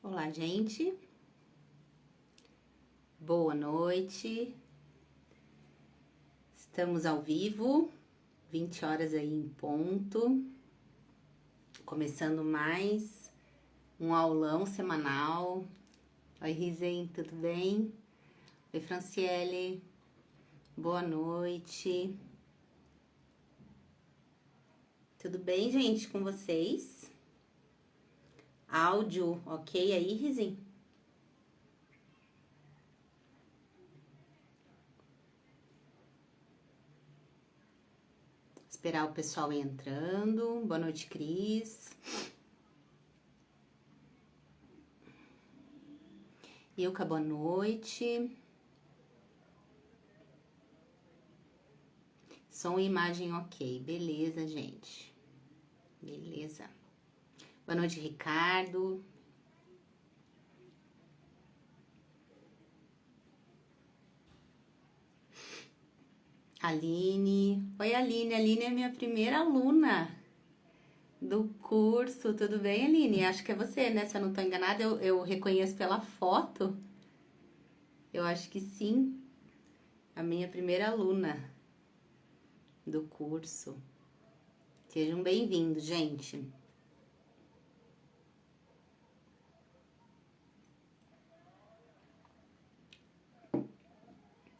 Olá, gente. Boa noite. Estamos ao vivo, 20 horas aí em ponto. Começando mais um aulão semanal. Oi, Rizen, tudo bem? Oi, Franciele. Boa noite. Tudo bem, gente, com vocês? Áudio, ok aí, Rizen? Esperar o pessoal ir entrando. Boa noite, Cris. Ilka, boa noite. Som e imagem ok. Beleza, gente. Beleza. Boa noite, Ricardo. Aline. Oi, Aline. Aline é minha primeira aluna do curso. Tudo bem, Aline? Acho que é você, né? Se eu não tô enganada, eu reconheço pela foto. Eu acho que sim. A minha primeira aluna do curso. Sejam bem-vindos, gente.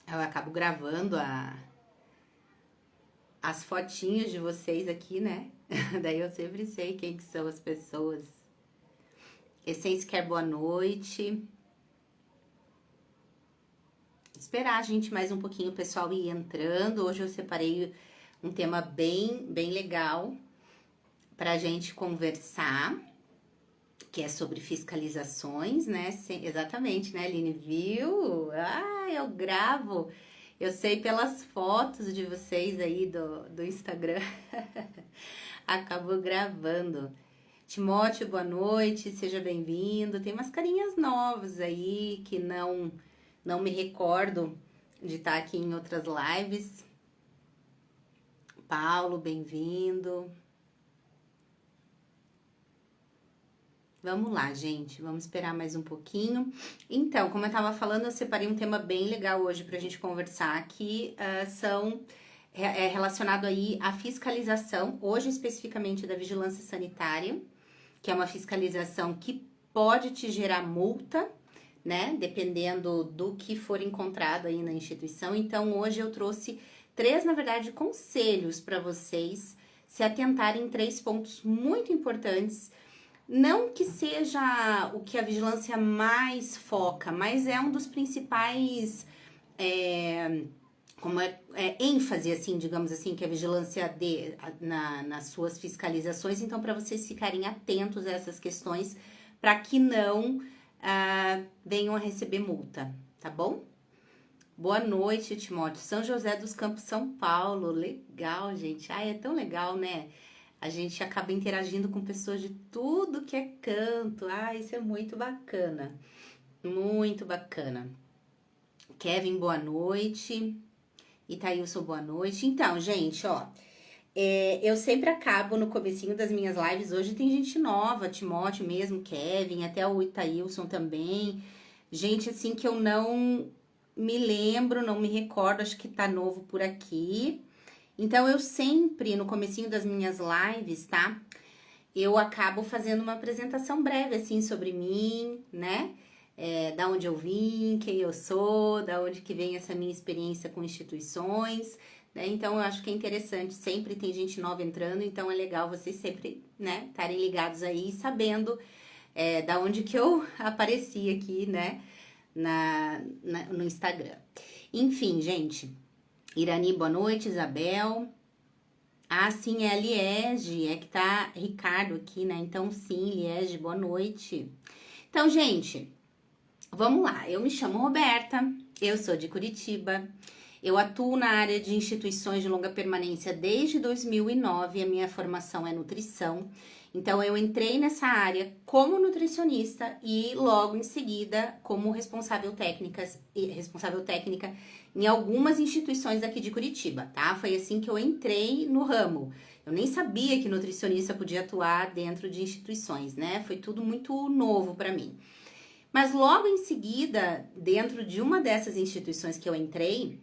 Eu acabo gravando as fotinhos de vocês aqui, né? Daí eu sempre sei quem que são as pessoas. Essência quer boa noite. Esperar a gente mais um pouquinho, o pessoal ir entrando. Hoje eu separei um tema bem legal pra gente conversar, que é sobre fiscalizações, né? Exatamente, né, Aline? Viu? Ah, eu gravo. Eu sei pelas fotos de vocês aí do Instagram. Acabou gravando. Timóteo, boa noite, seja bem-vindo. Tem umas carinhas novas aí que não me recordo de estar aqui em outras lives. Paulo, bem-vindo. Vamos lá, gente, vamos esperar mais um pouquinho. Então, como eu tava falando, eu separei um tema bem legal hoje pra gente conversar, que é relacionado aí à fiscalização, hoje especificamente da vigilância sanitária, que é uma fiscalização que pode te gerar multa, né, dependendo do que for encontrado aí na instituição. Então, hoje eu trouxe três, na verdade, conselhos para vocês se atentarem em 3 pontos muito importantes. Não que seja o que a vigilância mais foca, mas é um dos principais ênfase, assim, digamos assim, que a vigilância dê nas suas fiscalizações. Então, para vocês ficarem atentos a essas questões, para que não venham a receber multa, tá bom? Boa noite, Timóteo. São José dos Campos, São Paulo. Legal, gente. Ai, é tão legal, né? A gente acaba interagindo com pessoas de tudo que é canto. Ah, isso é muito bacana. Muito bacana. Kevin, boa noite. Itaílson, boa noite. Então, gente, ó, eu sempre acabo no comecinho das minhas lives. Hoje tem gente nova, Timóteo mesmo, Kevin, até o Itaílson também. Gente, assim, que eu não me lembro, não me recordo, acho que tá novo por aqui. Então, eu sempre, no comecinho das minhas lives, tá? Eu acabo fazendo uma apresentação breve, assim, sobre mim, né? Da onde eu vim, quem eu sou, da onde que vem essa minha experiência com instituições, né? Então, eu acho que é interessante, sempre tem gente nova entrando, então é legal vocês sempre, né, estarem ligados aí, sabendo da onde que eu apareci aqui, né, no Instagram. Enfim, gente, Irani, boa noite, Isabel. Ah, sim, é a Liege, é que tá Ricardo aqui, né? Então, sim, Liege, boa noite. Então, gente, vamos lá. Eu me chamo Roberta, eu sou de Curitiba. Eu atuo na área de instituições de longa permanência desde 2009, a minha formação é nutrição. Então, eu entrei nessa área como nutricionista e logo em seguida como responsável técnica em algumas instituições daqui de Curitiba, tá? Foi assim que eu entrei no ramo. Eu nem sabia que nutricionista podia atuar dentro de instituições, né? Foi tudo muito novo para mim. Mas logo em seguida, dentro de uma dessas instituições que eu entrei,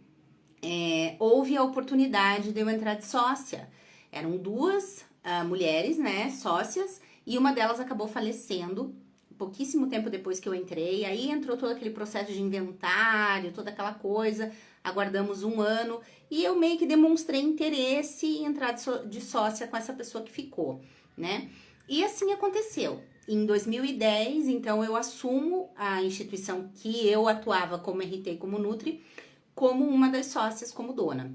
houve a oportunidade de eu entrar de sócia. Eram duas mulheres, né, sócias, e uma delas acabou falecendo pouquíssimo tempo depois que eu entrei. Aí entrou todo aquele processo de inventário, toda aquela coisa. Aguardamos um ano e eu meio que demonstrei interesse em entrar de sócia com essa pessoa que ficou, né? E assim aconteceu. Em 2010, então, eu assumo a instituição que eu atuava como RT, como Nutri, como uma das sócias, como dona.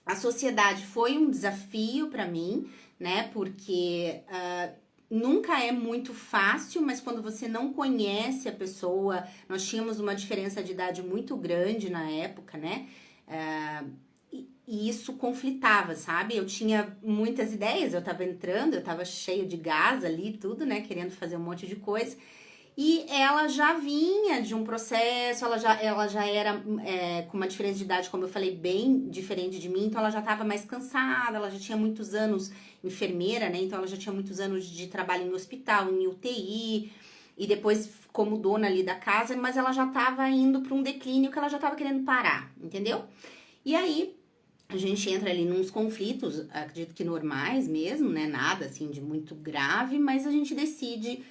A sociedade foi um desafio para mim, né? Porque nunca é muito fácil, mas quando você não conhece a pessoa, nós tínhamos uma diferença de idade muito grande na época, né? E isso conflitava, sabe? Eu tinha muitas ideias, eu tava entrando, eu tava cheio de gás ali, tudo, né? Querendo fazer um monte de coisa. E ela já vinha de um processo, ela já era com uma diferença de idade, como eu falei, bem diferente de mim, então ela já estava mais cansada, ela já tinha muitos anos enfermeira, né? Então ela já tinha muitos anos de trabalho em hospital, em UTI, e depois como dona ali da casa, mas ela já estava indo para um declínio que ela já estava querendo parar, entendeu? E aí a gente entra ali nos conflitos, acredito que normais mesmo, né? Nada assim de muito grave, mas a gente decide.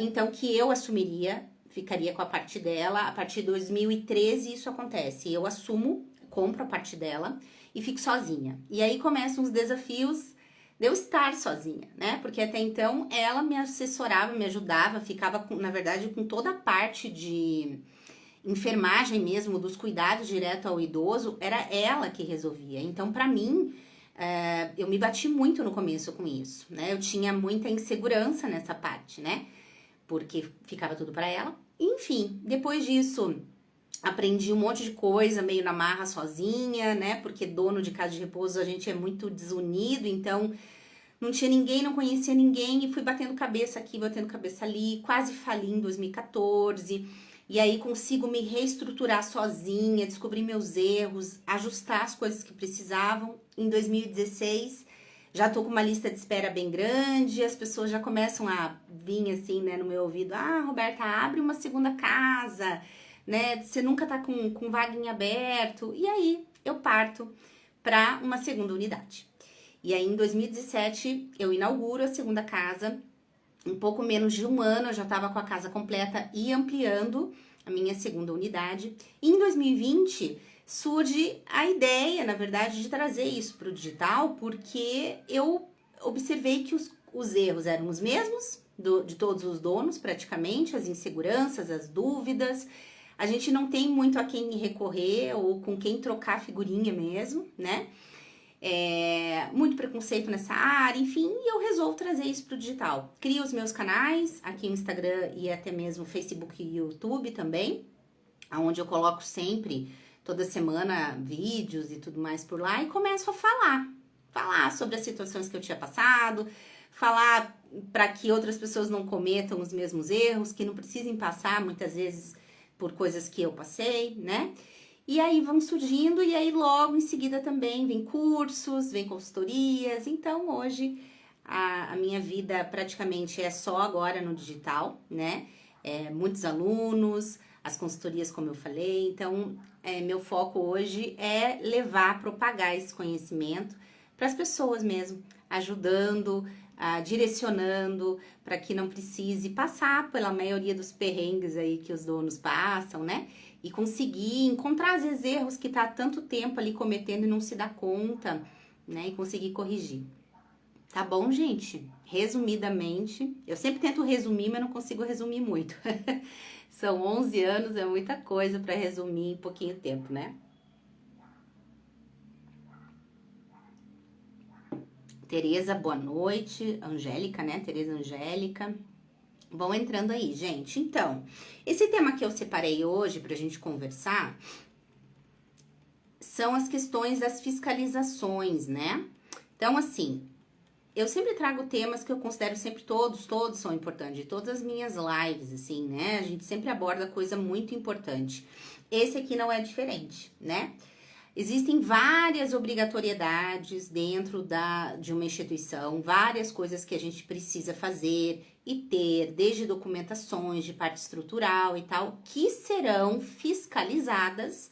Então, que eu assumiria, ficaria com a parte dela. A partir de 2013 isso acontece. Eu assumo, compro a parte dela e fico sozinha. E aí começam os desafios de eu estar sozinha, né? Porque até então ela me assessorava, me ajudava, ficava, na verdade, com toda a parte de enfermagem mesmo, dos cuidados direto ao idoso, era ela que resolvia. Então, para mim, eu me bati muito no começo com isso, né? Eu tinha muita insegurança nessa parte, né? Porque ficava tudo para ela. Enfim, depois disso, aprendi um monte de coisa, meio na marra sozinha, né? Porque dono de casa de repouso a gente é muito desunido, então não tinha ninguém, não conhecia ninguém e fui batendo cabeça aqui, batendo cabeça ali, quase fali em 2014. E aí consigo me reestruturar sozinha, descobrir meus erros, ajustar as coisas que precisavam. Em 2016, já tô com uma lista de espera bem grande, as pessoas já começam a vir assim, né, no meu ouvido. Ah, Roberta, abre uma segunda casa, né? Você nunca tá com vaga em aberto. E aí eu parto para uma segunda unidade. E aí em 2017 eu inauguro a segunda casa. Em pouco menos de um ano eu já estava com a casa completa e ampliando a minha segunda unidade. E em 2020 surge a ideia, na verdade, de trazer isso para o digital, porque eu observei que os erros eram os mesmos de todos os donos, praticamente, as inseguranças, as dúvidas. A gente não tem muito a quem recorrer ou com quem trocar figurinha mesmo, né? Muito preconceito nessa área, enfim, e eu resolvo trazer isso pro digital. Crio os meus canais, aqui no Instagram e até mesmo Facebook e YouTube também, onde eu coloco sempre, toda semana, vídeos e tudo mais por lá, e começo a falar sobre as situações que eu tinha passado, falar para que outras pessoas não cometam os mesmos erros, que não precisem passar muitas vezes por coisas que eu passei, né? E aí vão surgindo, e aí logo em seguida também vem cursos, vem consultorias. Então hoje a minha vida praticamente é só agora no digital, né? Muitos alunos, as consultorias, como eu falei. Então, meu foco hoje é levar, propagar esse conhecimento para as pessoas mesmo, ajudando, direcionando para que não precise passar pela maioria dos perrengues aí que os donos passam, né? E conseguir encontrar, às vezes, erros que tá há tanto tempo ali cometendo e não se dá conta, né? E conseguir corrigir. Tá bom, gente? Resumidamente, eu sempre tento resumir, mas não consigo resumir muito. São 11 anos, é muita coisa para resumir em pouquinho tempo, né? Tereza, boa noite. Angélica, né? Tereza Angélica. Vão entrando aí, gente. Então, esse tema que eu separei hoje pra gente conversar são as questões das fiscalizações, né? Então, assim, eu sempre trago temas que eu considero sempre todos são importantes, de todas as minhas lives, assim, né? A gente sempre aborda coisa muito importante. Esse aqui não é diferente, né? Existem várias obrigatoriedades dentro de uma instituição, várias coisas que a gente precisa fazer e ter, desde documentações de parte estrutural e tal, que serão fiscalizadas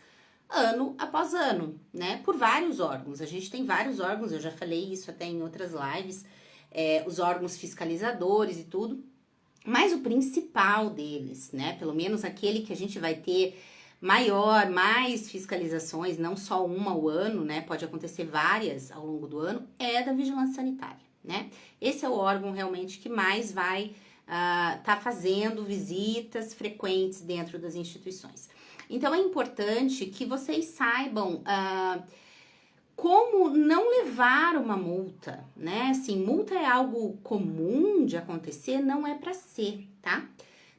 ano após ano, né? Por vários órgãos. A gente tem vários órgãos, eu já falei isso até em outras lives, os órgãos fiscalizadores e tudo, mas o principal deles, né? Pelo menos aquele que a gente vai ter mais fiscalizações, não só uma ao ano, né? Pode acontecer várias ao longo do ano, é da vigilância sanitária, né? Esse é o órgão realmente que mais vai tá fazendo visitas frequentes dentro das instituições. Então, é importante que vocês saibam como não levar uma multa, né? Assim, multa é algo comum de acontecer, não é para ser, tá?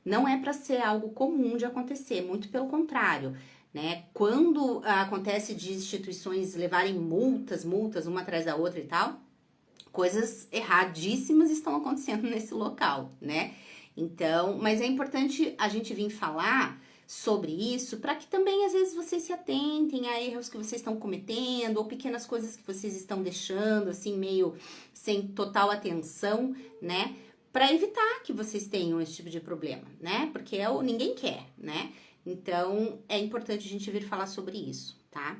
Não é para ser algo comum de acontecer, muito pelo contrário, né? Quando acontece de instituições levarem multas uma atrás da outra e tal, coisas erradíssimas estão acontecendo nesse local, né? Então, mas é importante a gente vir falar sobre isso para que também às vezes vocês se atentem a erros que vocês estão cometendo ou pequenas coisas que vocês estão deixando assim meio sem total atenção, né? Para evitar que vocês tenham esse tipo de problema, né? Porque ninguém quer, né? Então, é importante a gente vir falar sobre isso, tá?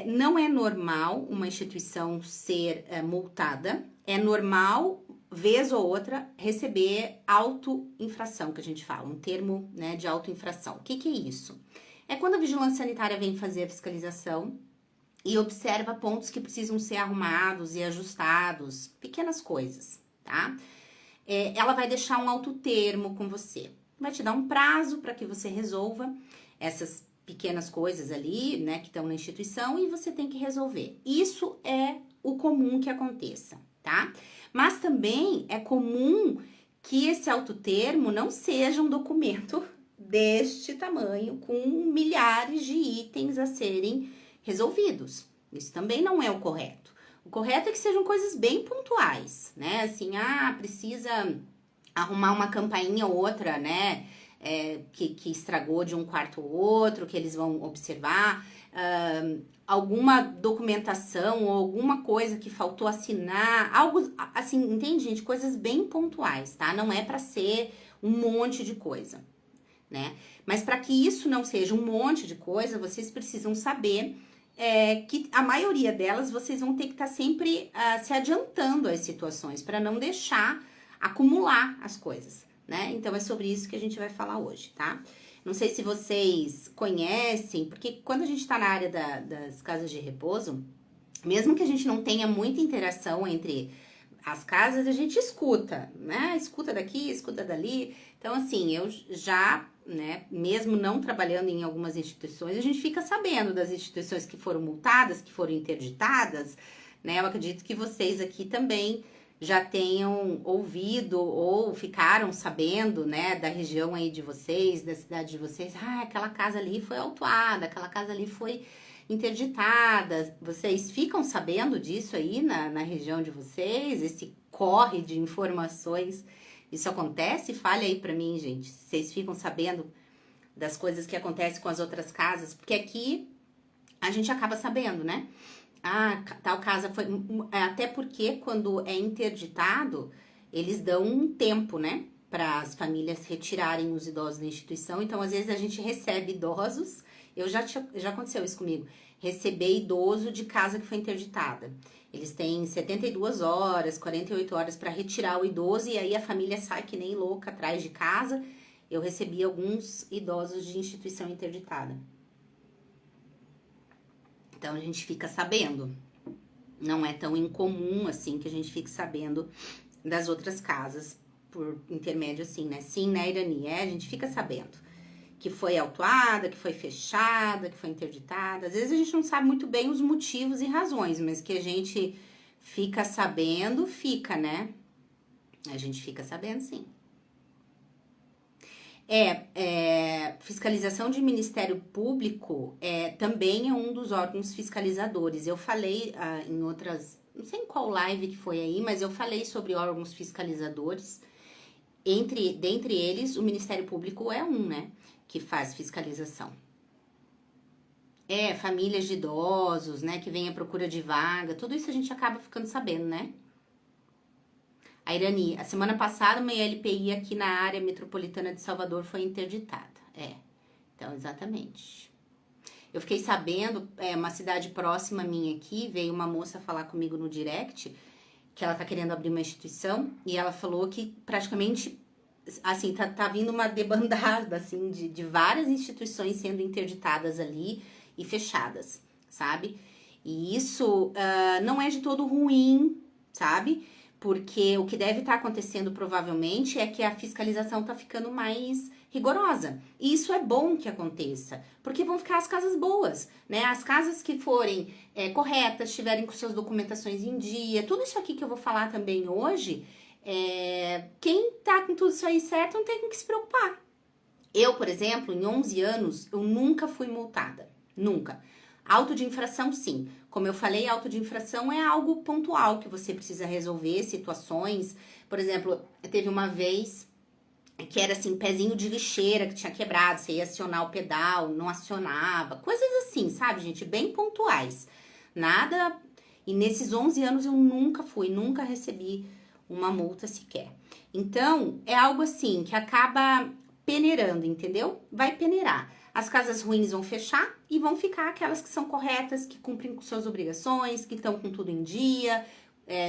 Não é normal uma instituição ser multada, é normal, vez ou outra, receber auto-infração, que a gente fala, um termo, né, de auto-infração. O que é isso? É quando a vigilância sanitária vem fazer a fiscalização e observa pontos que precisam ser arrumados e ajustados, pequenas coisas, tá? Ela vai deixar um auto-termo com você, vai te dar um prazo para que você resolva essas pequenas coisas ali, né, que estão na instituição e você tem que resolver. Isso é o comum que aconteça, tá? Mas também é comum que esse autotermo não seja um documento deste tamanho, com milhares de itens a serem resolvidos. Isso também não é o correto. O correto é que sejam coisas bem pontuais, né? Assim, precisa arrumar uma campainha ou outra, né? Que estragou de um quarto ou outro, que eles vão observar, alguma documentação ou alguma coisa que faltou assinar, algo assim, entende, gente? Coisas bem pontuais, tá? Não é para ser um monte de coisa, né? Mas para que isso não seja um monte de coisa, vocês precisam saber que a maioria delas vocês vão ter que estar sempre se adiantando às situações para não deixar acumular as coisas, né? Então, é sobre isso que a gente vai falar hoje, tá? Não sei se vocês conhecem, porque quando a gente tá na área das casas de repouso, mesmo que a gente não tenha muita interação entre as casas, a gente escuta, né? Escuta daqui, escuta dali. Então, assim, eu já, né, mesmo não trabalhando em algumas instituições, a gente fica sabendo das instituições que foram multadas, que foram interditadas, né? Eu acredito que vocês aqui também já tenham ouvido ou ficaram sabendo, né, da região aí de vocês, da cidade de vocês, aquela casa ali foi autuada, aquela casa ali foi interditada. Vocês ficam sabendo disso aí na região de vocês? Esse corre de informações, isso acontece? Fale aí pra mim, gente. Vocês ficam sabendo das coisas que acontecem com as outras casas? Porque aqui a gente acaba sabendo, né? Tal casa foi... Até porque quando é interditado, eles dão um tempo, né? Para as famílias retirarem os idosos da instituição. Então, às vezes, a gente recebe idosos... Já aconteceu isso comigo. Receber idoso de casa que foi interditada. Eles têm 72 horas, 48 horas para retirar o idoso. E aí, a família sai que nem louca atrás de casa. Eu recebi alguns idosos de instituição interditada. Então, a gente fica sabendo. Não é tão incomum, assim, que a gente fique sabendo das outras casas, por intermédio, assim, né? Sim, né, Irani? A gente fica sabendo que foi autuada, que foi fechada, que foi interditada. Às vezes, a gente não sabe muito bem os motivos e razões, mas que a gente fica sabendo, fica, né? A gente fica sabendo, sim. Fiscalização de Ministério Público também é um dos órgãos fiscalizadores. Eu falei em outras, não sei em qual live que foi aí, mas eu falei sobre órgãos fiscalizadores. Dentre eles, o Ministério Público é um, né, que faz fiscalização. Famílias de idosos, né, que vêm à procura de vaga, tudo isso a gente acaba ficando sabendo, né? A Irani, a semana passada uma LPI aqui na área metropolitana de Salvador foi interditada. Então, exatamente. Eu fiquei sabendo, uma cidade próxima minha aqui, veio uma moça falar comigo no direct, que ela tá querendo abrir uma instituição, e ela falou que praticamente, assim, tá vindo uma debandada, assim, de várias instituições sendo interditadas ali e fechadas, sabe? E isso não é de todo ruim, sabe? Porque o que deve estar acontecendo provavelmente é que a fiscalização tá ficando mais rigorosa. E isso é bom que aconteça, porque vão ficar as casas boas, né? As casas que forem corretas, tiverem com suas documentações em dia, tudo isso aqui que eu vou falar também hoje, quem tá com tudo isso aí certo não tem com que se preocupar. Eu, por exemplo, em 11 anos, eu nunca fui multada. Nunca. Auto de infração, sim. Como eu falei, auto de infração é algo pontual que você precisa resolver, situações. Por exemplo, teve uma vez que era assim, pezinho de lixeira que tinha quebrado, você ia acionar o pedal, não acionava, coisas assim, sabe, gente? Bem pontuais. Nada. E nesses 11 anos eu nunca recebi uma multa sequer. Então, é algo assim que acaba peneirando, entendeu? Vai peneirar. As casas ruins vão fechar e vão ficar aquelas que são corretas, que cumprem com suas obrigações, que estão com tudo em dia,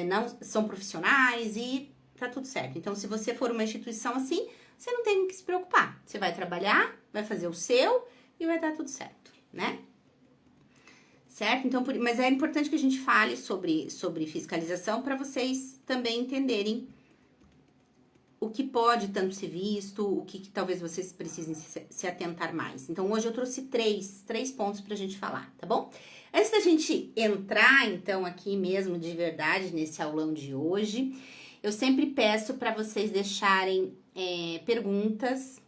não são profissionais e tá tudo certo. Então, se você for uma instituição assim, você não tem que se preocupar. Você vai trabalhar, vai fazer o seu e vai dar tudo certo, né? Certo? Então, mas é importante que a gente fale sobre fiscalização para vocês também entenderem o que pode tanto ser visto, o que talvez vocês precisem se atentar mais. Então, hoje eu trouxe três pontos pra gente falar, tá bom? Antes da gente entrar, então, aqui mesmo de verdade, nesse aulão de hoje, eu sempre peço para vocês deixarem perguntas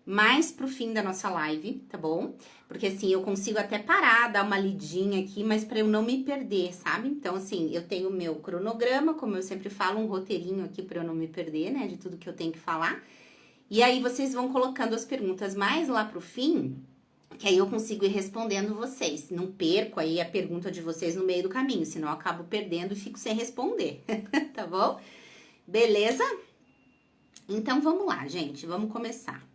mais pro fim da nossa live, tá bom? Porque assim, eu consigo até parar, dar uma lidinha aqui, mas para eu não me perder, sabe? Então, assim, eu tenho o meu cronograma, como eu sempre falo, um roteirinho aqui para eu não me perder, né? De tudo que eu tenho que falar. E aí, vocês vão colocando as perguntas mais lá pro fim, que aí eu consigo ir respondendo vocês. Não perco aí a pergunta de vocês no meio do caminho, senão eu acabo perdendo e fico sem responder, tá bom? Beleza? Então, vamos lá, gente, vamos começar.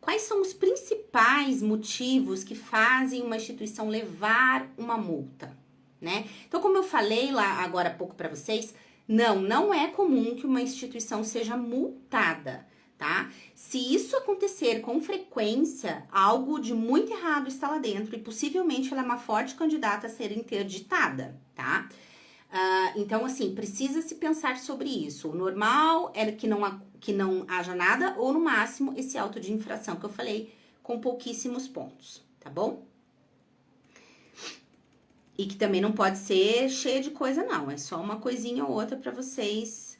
Quais são os principais motivos que fazem uma instituição levar uma multa, né? Então, como eu falei lá agora há pouco para vocês, não é comum que uma instituição seja multada, tá? Se isso acontecer com frequência, algo de muito errado está lá dentro e possivelmente ela é uma forte candidata a ser interditada, tá? Então, assim, precisa se pensar sobre isso. O normal é que não haja nada, ou no máximo esse auto de infração que eu falei, com pouquíssimos pontos, tá bom? E que também não pode ser cheio de coisa, não. É só uma coisinha ou outra para vocês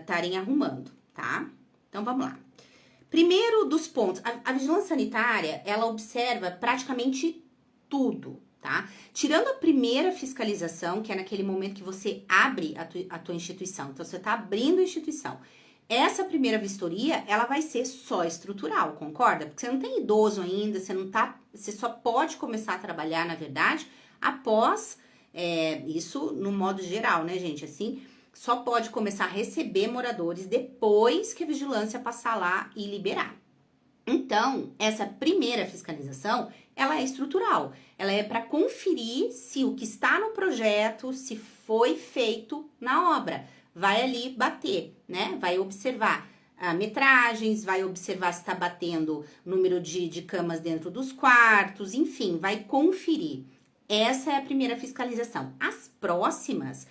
estarem arrumando, tá? Então, vamos lá. Primeiro dos pontos, a vigilância sanitária, ela observa praticamente tudo, tá? Tirando a primeira fiscalização, que é naquele momento que você abre a tua instituição. Então, você tá abrindo a instituição. Essa primeira vistoria, ela vai ser só estrutural, concorda? Porque você não tem idoso ainda, você só pode começar a trabalhar, na verdade, após, isso no modo geral, né, gente? Assim, só pode começar a receber moradores depois que a vigilância passar lá e liberar. Então, essa primeira fiscalização, ela é estrutural. Ela é para conferir se o que está no projeto, se foi feito na obra. Vai ali bater, né? Vai observar metragens, vai observar se está batendo número de camas dentro dos quartos, enfim, vai conferir. Essa é a primeira fiscalização. As próximas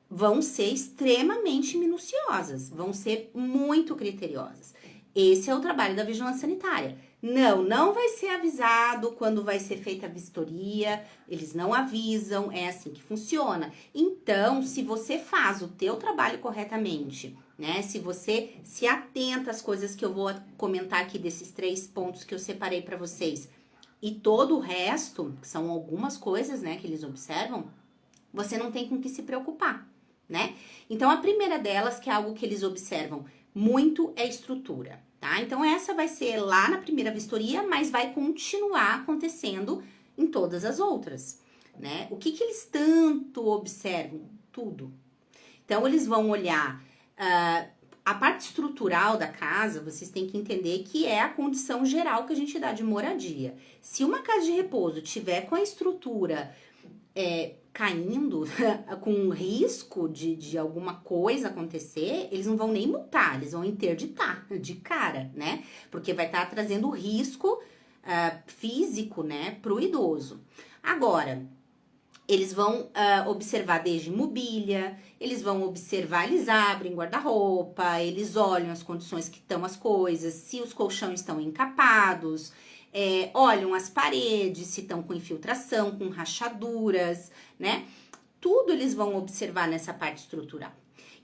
vão ser extremamente minuciosas, vão ser muito criteriosas. Esse é o trabalho da vigilância sanitária. Não vai ser avisado quando vai ser feita a vistoria, eles não avisam, é assim que funciona. Então, se você faz o teu trabalho corretamente, né? Se você se atenta às coisas que eu vou comentar aqui desses 3 pontos que eu separei para vocês, e todo o resto, que são algumas coisas, né, que eles observam, você não tem com que se preocupar, né? Então, a primeira delas, que é algo que eles observam muito, é estrutura, tá? Então, essa vai ser lá na primeira vistoria, mas vai continuar acontecendo em todas as outras, né? O que eles tanto observam? Tudo. Então, eles vão olhar a parte estrutural da casa, vocês têm que entender que é a condição geral que a gente dá de moradia. Se uma casa de repouso tiver com a estrutura caindo, com risco de alguma coisa acontecer, eles não vão nem multar, eles vão interditar de cara, né? Porque vai estar trazendo risco físico, né, pro idoso. Agora, eles vão observar desde mobília, eles vão observar, eles abrem guarda-roupa, eles olham as condições que estão as coisas, se os colchões estão encapados, olham as paredes, se estão com infiltração, com rachaduras, né? Tudo eles vão observar nessa parte estrutural.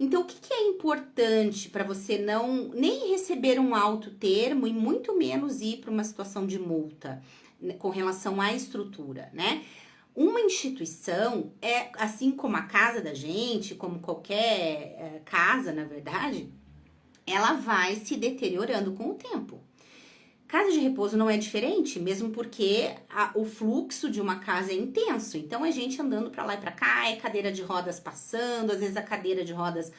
Então, o que é importante para você não nem receber um alto termo e muito menos ir para uma situação de multa, né, com relação à estrutura, né? Uma instituição é, assim como a casa da gente, como qualquer casa, na verdade, ela vai se deteriorando com o tempo. Casa de repouso não é diferente, mesmo porque o fluxo de uma casa é intenso. Então, é gente andando para lá e para cá, é cadeira de rodas passando, às vezes a cadeira de rodas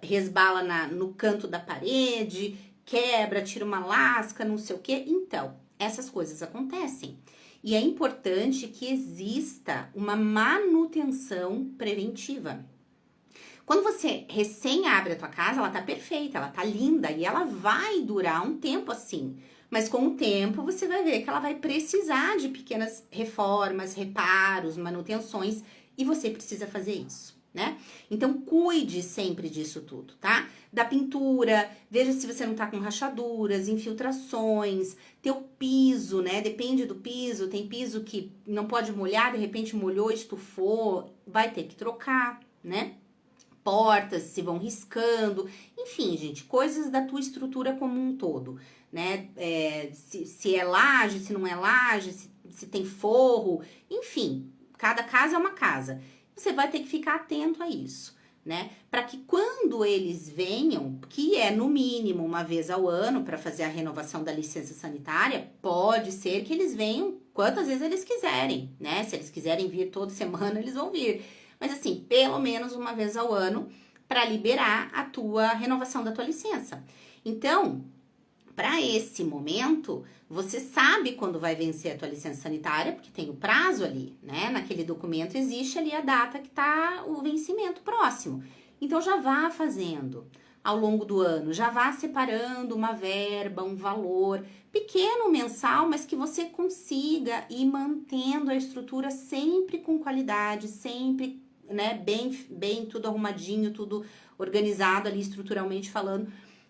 resbala no canto da parede, quebra, tira uma lasca, não sei o quê. Então, essas coisas acontecem. E é importante que exista uma manutenção preventiva. Quando você recém abre a tua casa, ela tá perfeita, ela tá linda e ela vai durar um tempo assim. Mas com o tempo você vai ver que ela vai precisar de pequenas reformas, reparos, manutenções e você precisa fazer isso, né? Então cuide sempre disso tudo, tá? Da pintura, veja se você não tá com rachaduras, infiltrações, teu piso, né? Depende do piso, tem piso que não pode molhar, de repente molhou, estufou, vai ter que trocar, né? Portas se vão riscando, enfim, gente, coisas da tua estrutura como um todo, né? Se é laje, se não é laje, se tem forro, enfim, cada casa é uma casa. Você vai ter que ficar atento a isso, né? Para que quando eles venham, que é no mínimo uma vez ao ano para fazer a renovação da licença sanitária, pode ser que eles venham quantas vezes eles quiserem, né? Se eles quiserem vir toda semana, eles vão vir. Mas assim, pelo menos uma vez ao ano para liberar a tua renovação da tua licença. Então, para esse momento, você sabe quando vai vencer a tua licença sanitária, porque tem o prazo ali, né? Naquele documento existe ali a data que tá o vencimento próximo. Então já vá fazendo ao longo do ano, já vá separando uma verba, um valor pequeno mensal, mas que você consiga ir mantendo a estrutura sempre com qualidade, sempre, né, bem tudo arrumadinho, tudo organizado ali estruturalmente falando,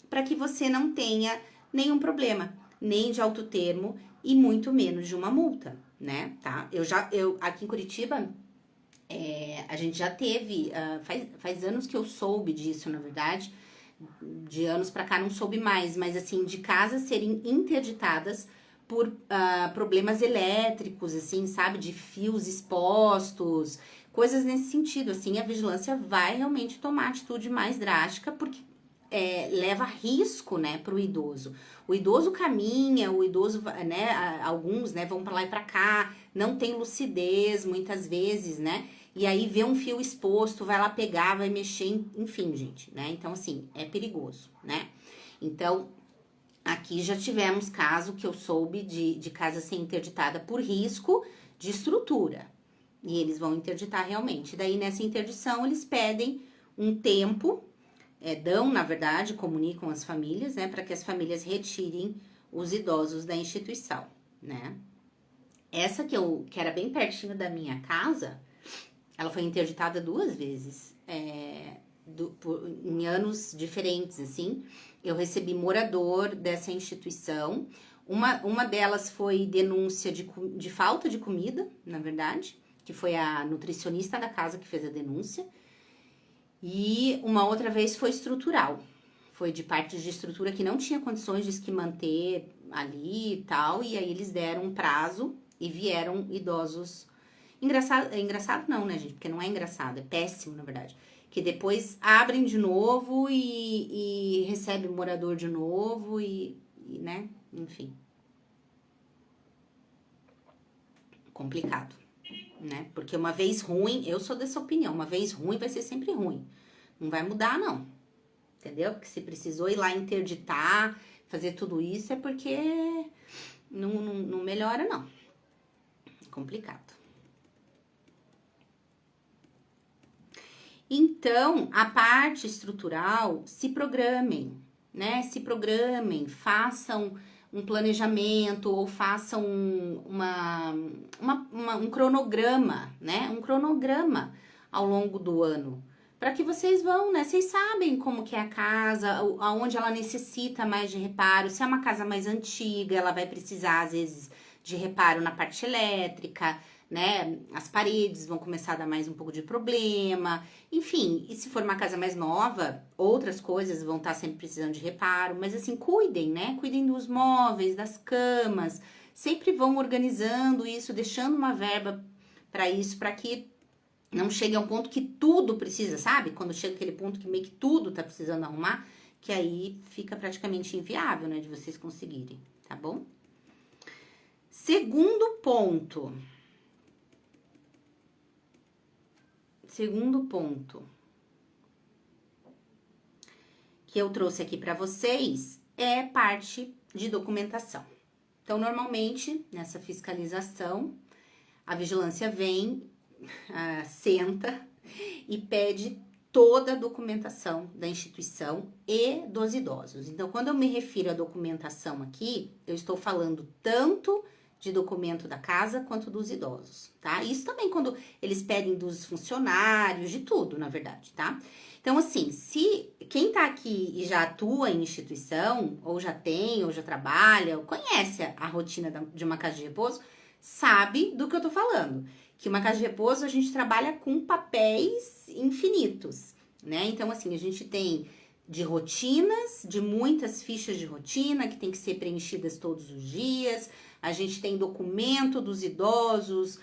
para que você não tenha nenhum problema, nem de alto termo e muito menos de uma multa, né, tá? Eu aqui em Curitiba, a gente já teve, faz anos que eu soube disso, na verdade, de anos pra cá não soube mais, mas assim, de casas serem interditadas por problemas elétricos, assim, sabe, de fios expostos, coisas nesse sentido, assim, a vigilância vai realmente tomar atitude mais drástica, porque leva risco, né, pro idoso. O idoso caminha, o idoso, né, alguns, né, vão pra lá e pra cá, não tem lucidez, muitas vezes, né, e aí vê um fio exposto, vai lá pegar, vai mexer, enfim, gente, né, então, assim, é perigoso, né. Então, aqui já tivemos caso que eu soube de casa ser interditada por risco de estrutura, e eles vão interditar realmente. Daí, nessa interdição, eles pedem um tempo, dão, na verdade, comunicam as famílias, né, para que as famílias retirem os idosos da instituição, né. Essa que era bem pertinho da minha casa, ela foi interditada 2 vezes, em anos diferentes, assim. Eu recebi morador dessa instituição, Uma delas foi denúncia de falta de comida, na verdade, que foi a nutricionista da casa que fez a denúncia. E uma outra vez foi estrutural. Foi de partes de estrutura que não tinha condições de se manter ali e tal. E aí eles deram um prazo e vieram idosos. Engraçado não, né, gente? Porque não é engraçado, é péssimo, na verdade. Que depois abrem de novo e recebe o morador de novo né? Enfim. Complicado, né? Porque uma vez ruim, eu sou dessa opinião, uma vez ruim vai ser sempre ruim. Não vai mudar, não. Entendeu? Porque se precisou ir lá interditar, fazer tudo isso, é porque não melhora, não. Complicado. Então, a parte estrutural, se programem, né? Se programem, façam um planejamento ou façam um cronograma, né? Um cronograma ao longo do ano. Para que vocês vão, né? Vocês sabem como que é a casa, aonde ela necessita mais de reparo. Se é uma casa mais antiga, ela vai precisar, às vezes, de reparo na parte elétrica, né? As paredes vão começar a dar mais um pouco de problema. Enfim, e se for uma casa mais nova, outras coisas vão estar sempre precisando de reparo. Mas assim, cuidem, né? Cuidem dos móveis, das camas. Sempre vão organizando isso, deixando uma verba para isso, para que não chegue a um ponto que tudo precisa, sabe? Quando chega aquele ponto que meio que tudo tá precisando arrumar, que aí fica praticamente inviável, né? De vocês conseguirem, tá bom? Segundo ponto, que eu trouxe aqui para vocês é parte de documentação. Então, normalmente, nessa fiscalização, a vigilância vem, senta e pede toda a documentação da instituição e dos idosos. Então, quando eu me refiro à documentação aqui, eu estou falando tanto de documento da casa quanto dos idosos, tá? Isso também quando eles pedem dos funcionários, de tudo, na verdade, tá? Então, assim, se quem tá aqui e já atua em instituição, ou já tem, ou já trabalha, ou conhece a rotina de uma casa de repouso, sabe do que eu tô falando. Que uma casa de repouso a gente trabalha com papéis infinitos, né? Então, assim, a gente tem de rotinas, de muitas fichas de rotina que tem que ser preenchidas todos os dias. A gente tem documento dos idosos,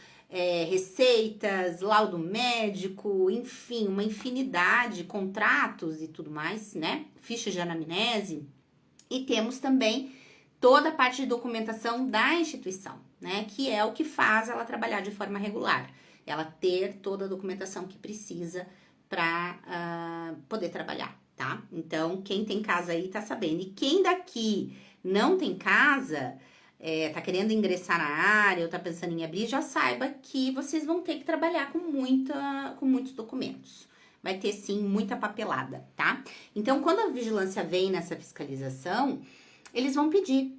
receitas, laudo médico, enfim, uma infinidade, contratos e tudo mais, né? Fichas de anamnese. E temos também toda a parte de documentação da instituição, né? Que é o que faz ela trabalhar de forma regular. Ela ter toda a documentação que precisa para poder trabalhar, tá? Então, quem tem casa aí tá sabendo. E quem daqui não tem casa, tá querendo ingressar na área ou tá pensando em abrir, já saiba que vocês vão ter que trabalhar com muitos documentos. Vai ter, sim, muita papelada, tá? Então, quando a vigilância vem nessa fiscalização, eles vão pedir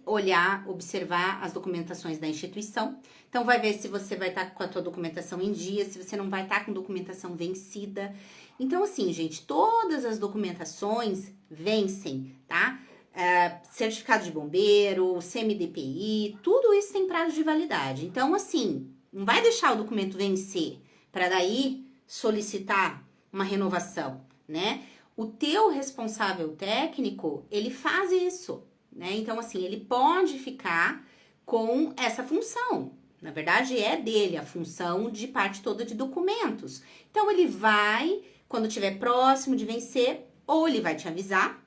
olhar, observar as documentações da instituição. Então, vai ver se você vai estar com a tua documentação em dia, se você não vai estar com documentação vencida. Então, assim, gente, todas as documentações vencem, tá? Certificado de bombeiro, CMDPI, tudo isso tem prazo de validade. Então, assim, não vai deixar o documento vencer para daí solicitar uma renovação, né? O teu responsável técnico, ele faz isso, né? Então, assim, ele pode ficar com essa função. Na verdade, é dele a função de parte toda de documentos. Então, ele vai, quando estiver próximo de vencer, ou ele vai te avisar,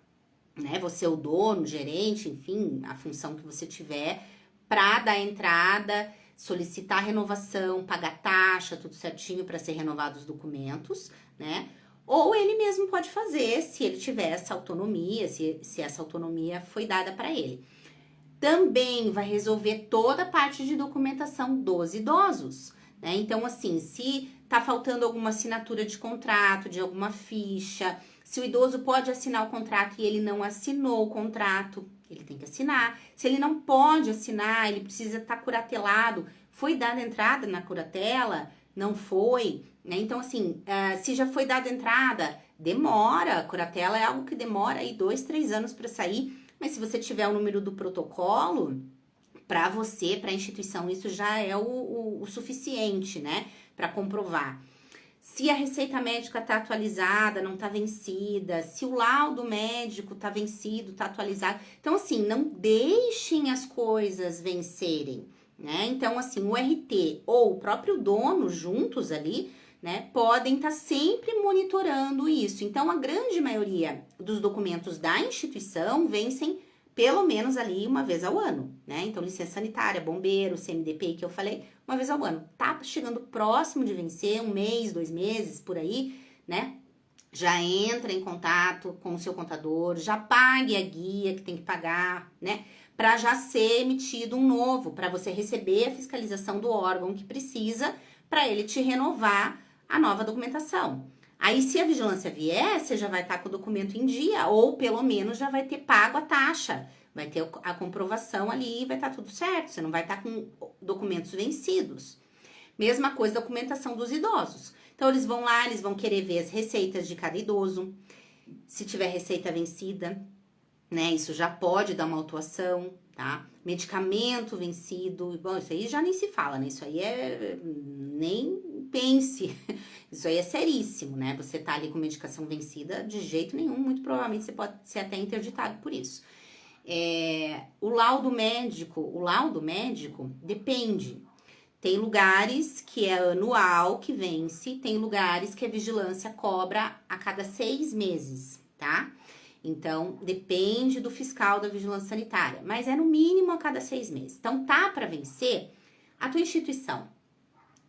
né? Você é o dono, gerente, enfim, a função que você tiver, para dar entrada, solicitar a renovação, pagar taxa, tudo certinho para ser renovados os documentos, né? Ou ele mesmo pode fazer, se ele tiver essa autonomia, se essa autonomia foi dada para ele. Também vai resolver toda a parte de documentação dos idosos, né? Então, assim, se tá faltando alguma assinatura de contrato, de alguma ficha, se o idoso pode assinar o contrato e ele não assinou o contrato, ele tem que assinar. Se ele não pode assinar, ele precisa estar curatelado. Foi dada entrada na curatela? Não foi, né? Então, assim, se já foi dada entrada, demora. A curatela é algo que demora aí 2, 3 anos para sair. Mas se você tiver o número do protocolo, para você, para a instituição, isso já é o suficiente, né? Para comprovar. Se a receita médica está atualizada, não está vencida, se o laudo médico está vencido, está atualizado. Então, assim, não deixem as coisas vencerem, né? Então, assim, o RT ou o próprio dono juntos ali, né, podem estar sempre monitorando isso. Então, a grande maioria dos documentos da instituição vencem pelo menos ali uma vez ao ano, né? Então, licença sanitária, bombeiro, CMDP que eu falei, uma vez ao ano. Tá chegando próximo de vencer, 1 mês, 2 meses, por aí, né? Já entra em contato com o seu contador, já pague a guia que tem que pagar, né? Para já ser emitido um novo, para você receber a fiscalização do órgão que precisa, para ele te renovar a nova documentação. Aí, se a vigilância vier, você já vai estar com o documento em dia, ou pelo menos já vai ter pago a taxa, vai ter a comprovação ali e vai estar tudo certo, você não vai estar com documentos vencidos. Mesma coisa, documentação dos idosos. Então, eles vão lá, eles vão querer ver as receitas de cada idoso, se tiver receita vencida, né, isso já pode dar uma autuação, tá? Medicamento vencido, bom, isso aí já nem se fala, né, isso aí nem pense, isso aí é seríssimo, né, você tá ali com medicação vencida, de jeito nenhum, muito provavelmente você pode ser até interditado por isso. O laudo médico depende. Tem lugares que é anual, que vence, tem lugares que a vigilância cobra a cada 6 meses, tá? Então, depende do fiscal da vigilância sanitária, mas é no mínimo a cada 6 meses. Então, tá para vencer, a tua instituição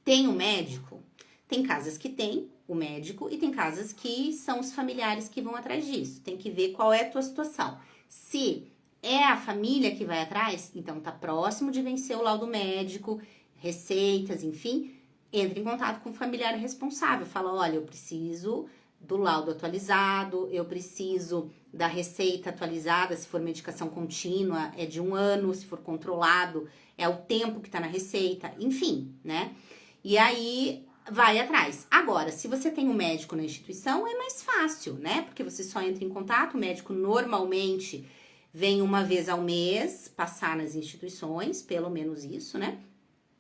tem um médico? Tem casas que tem o médico e tem casas que são os familiares que vão atrás disso. Tem que ver qual é a tua situação. Se é a família que vai atrás, então tá próximo de vencer o laudo médico, receitas, enfim, entre em contato com o familiar responsável. Fala, olha, eu preciso do laudo atualizado, eu preciso da receita atualizada, se for medicação contínua, é de 1 ano, se for controlado, é o tempo que tá na receita, enfim, né? E aí vai atrás. Agora, se você tem um médico na instituição, é mais fácil, né? Porque você só entra em contato, o médico normalmente vem uma vez ao mês passar nas instituições, pelo menos isso, né?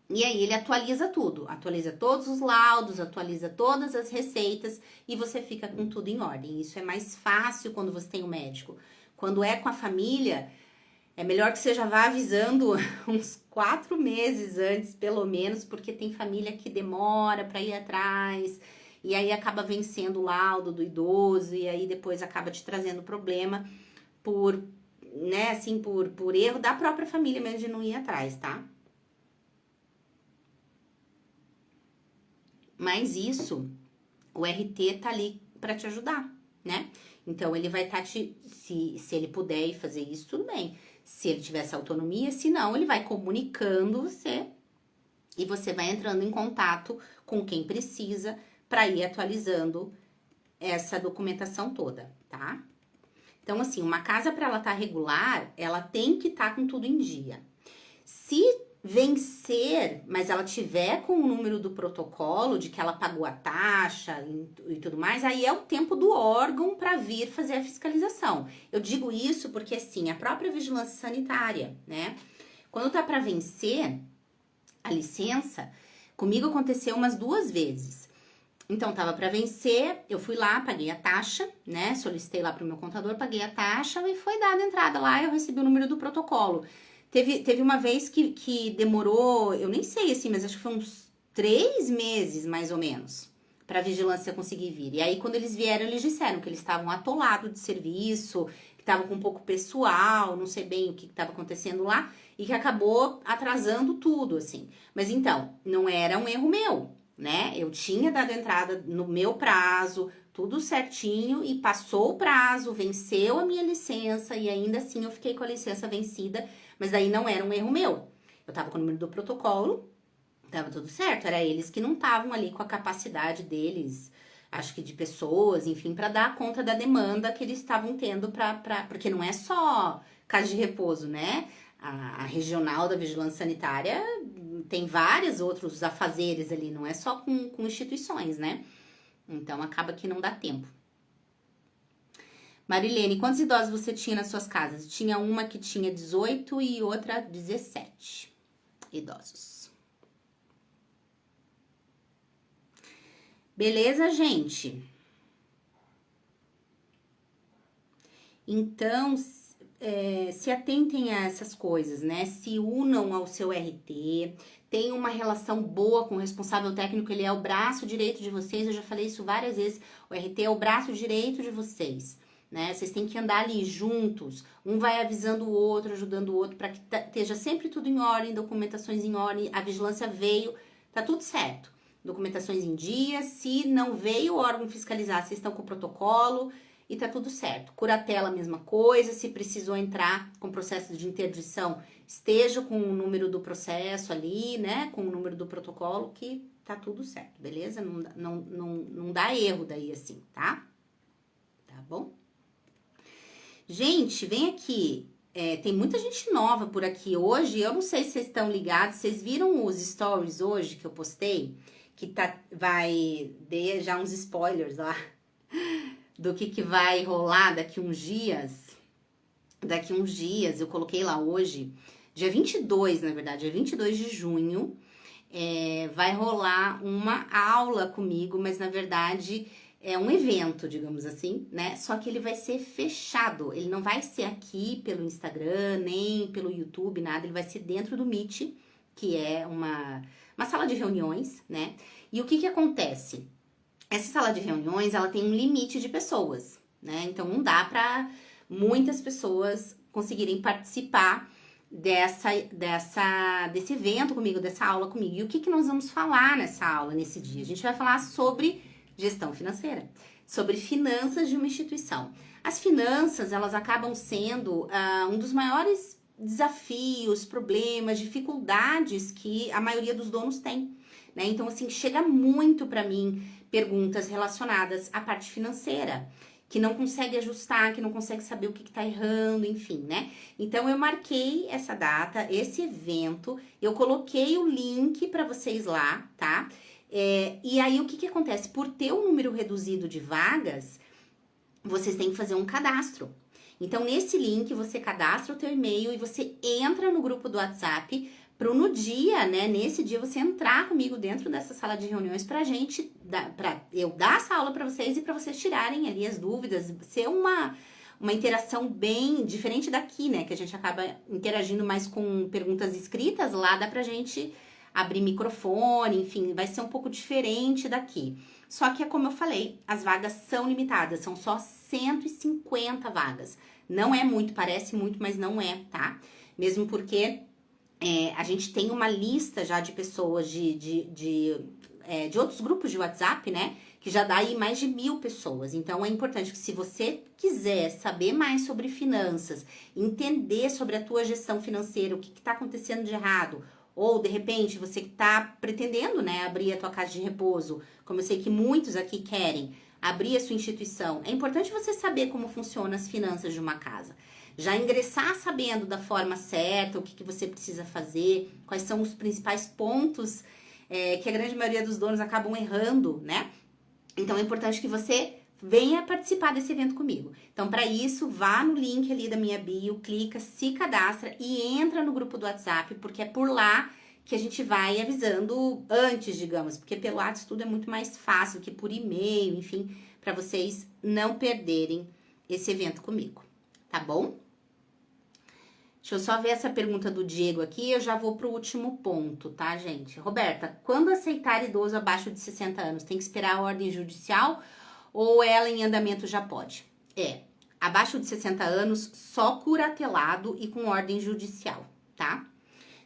E aí ele atualiza tudo, atualiza todos os laudos, atualiza todas as receitas e você fica com tudo em ordem. Isso é mais fácil quando você tem um médico. Quando é com a família, é melhor que você já vá avisando uns 4 meses antes, pelo menos, porque tem família que demora para ir atrás e aí acaba vencendo o laudo do idoso e aí depois acaba te trazendo problema por, né, assim, por erro da própria família mesmo de não ir atrás, tá? Mas isso, o RT tá ali para te ajudar, né? Então, ele vai estar se ele puder ir fazer isso, tudo bem. Se ele tiver essa autonomia, se não, ele vai comunicando você e você vai entrando em contato com quem precisa para ir atualizando essa documentação toda, tá? Então, assim, uma casa para ela estar regular, ela tem que estar com tudo em dia. Se vencer, mas ela tiver com o número do protocolo de que ela pagou a taxa e tudo mais, aí é o tempo do órgão para vir fazer a fiscalização. Eu digo isso porque, assim, a própria vigilância sanitária, né? Quando tá para vencer a licença, comigo aconteceu umas 2 vezes. Então, tava para vencer, eu fui lá, paguei a taxa, né? Solicitei lá pro meu contador, paguei a taxa e foi dada a entrada lá, eu recebi o número do protocolo. Teve uma vez que demorou, eu nem sei assim, mas acho que foi uns 3 meses, mais ou menos, pra vigilância conseguir vir. E aí, quando eles vieram, eles disseram que eles estavam atolados de serviço, que estavam com pouco pessoal, não sei bem o que estava acontecendo lá, e que acabou atrasando tudo, assim. Mas então, não era um erro meu, né? Eu tinha dado entrada no meu prazo, tudo certinho, e passou o prazo, venceu a minha licença, e ainda assim eu fiquei com a licença vencida, mas daí não era um erro meu. Eu tava com o número do protocolo, tava tudo certo, era eles que não estavam ali com a capacidade deles, acho que de pessoas, enfim, para dar conta da demanda que eles estavam tendo porque não é só casa de repouso, né? A regional da vigilância sanitária tem vários outros afazeres ali, não é só com instituições, né? Então acaba que não dá tempo. Marilene, quantos idosos você tinha nas suas casas? Tinha uma que tinha 18 e outra 17 idosos. Beleza, gente? Então, se atentem a essas coisas, né? Se unam ao seu RT, tenham uma relação boa com o responsável técnico, ele é o braço direito de vocês, eu já falei isso várias vezes, o RT é o braço direito de vocês, né? Vocês têm que andar ali juntos, um vai avisando o outro, ajudando o outro, para que esteja sempre tudo em ordem, documentações em ordem, a vigilância veio, tá tudo certo. Documentações em dia, se não veio o órgão fiscalizar, vocês estão com o protocolo e tá tudo certo. Curatela, mesma coisa, se precisou entrar com processo de interdição, esteja com o número do processo ali, né, com o número do protocolo, que tá tudo certo, beleza? Não dá erro daí assim, tá? Tá bom? Gente, vem aqui. Tem muita gente nova por aqui hoje. Eu não sei se vocês estão ligados. Vocês viram os stories hoje que eu postei? Que vai ter já uns spoilers lá do que vai rolar daqui uns dias. Daqui uns dias, eu coloquei lá hoje, dia 22, na verdade, dia 22 de junho, vai rolar uma aula comigo, mas na verdade é um evento, digamos assim, né? Só que ele vai ser fechado, ele não vai ser aqui pelo Instagram, nem pelo YouTube, nada, ele vai ser dentro do Meet, que é uma sala de reuniões, né? E o que acontece? Essa sala de reuniões, ela tem um limite de pessoas, né? Então, não dá para muitas pessoas conseguirem participar desse evento comigo, dessa aula comigo. E o que nós vamos falar nessa aula, nesse dia? A gente vai falar sobre gestão financeira, sobre finanças de uma instituição. As finanças, elas acabam sendo um dos maiores desafios, problemas, dificuldades que a maioria dos donos tem, né? Então, assim, chega muito para mim perguntas relacionadas à parte financeira, que não consegue ajustar, que não consegue saber o que tá errando, enfim, né? Então, eu marquei essa data, esse evento, eu coloquei o link para vocês lá, tá? E aí, o que acontece? Por ter um número reduzido de vagas, vocês têm que fazer um cadastro. Então, nesse link, você cadastra o teu e-mail e você entra no grupo do WhatsApp para no dia, né, nesse dia, você entrar comigo dentro dessa sala de reuniões pra eu dar essa aula para vocês e para vocês tirarem ali as dúvidas, ser uma interação bem diferente daqui, né, que a gente acaba interagindo mais com perguntas escritas, lá dá pra gente abrir microfone, enfim, vai ser um pouco diferente daqui. Só que, como eu falei, as vagas são limitadas, são só 150 vagas. Não é muito, parece muito, mas não é, tá? Mesmo porque a gente tem uma lista já de pessoas de outros grupos de WhatsApp, né? Que já dá aí mais de 1.000 pessoas. Então, é importante que se você quiser saber mais sobre finanças, entender sobre a tua gestão financeira, o que está acontecendo de errado, ou, de repente, você que está pretendendo, né, abrir a tua casa de repouso, como eu sei que muitos aqui querem, abrir a sua instituição, é importante você saber como funcionam as finanças de uma casa. Já ingressar sabendo da forma certa, o que você precisa fazer, quais são os principais pontos que a grande maioria dos donos acabam errando, né? Então, é importante que você venha participar desse evento comigo. Então, para isso, vá no link ali da minha bio, clica, se cadastra e entra no grupo do WhatsApp, porque é por lá que a gente vai avisando antes, digamos, porque pelo WhatsApp tudo é muito mais fácil que por e-mail, enfim, para vocês não perderem esse evento comigo, tá bom? Deixa eu só ver essa pergunta do Diego aqui, eu já vou pro último ponto, tá, gente? Roberta, quando aceitar idoso abaixo de 60 anos, tem que esperar a ordem judicial ou ela em andamento já pode? Abaixo de 60 anos, só curatelado e com ordem judicial, tá?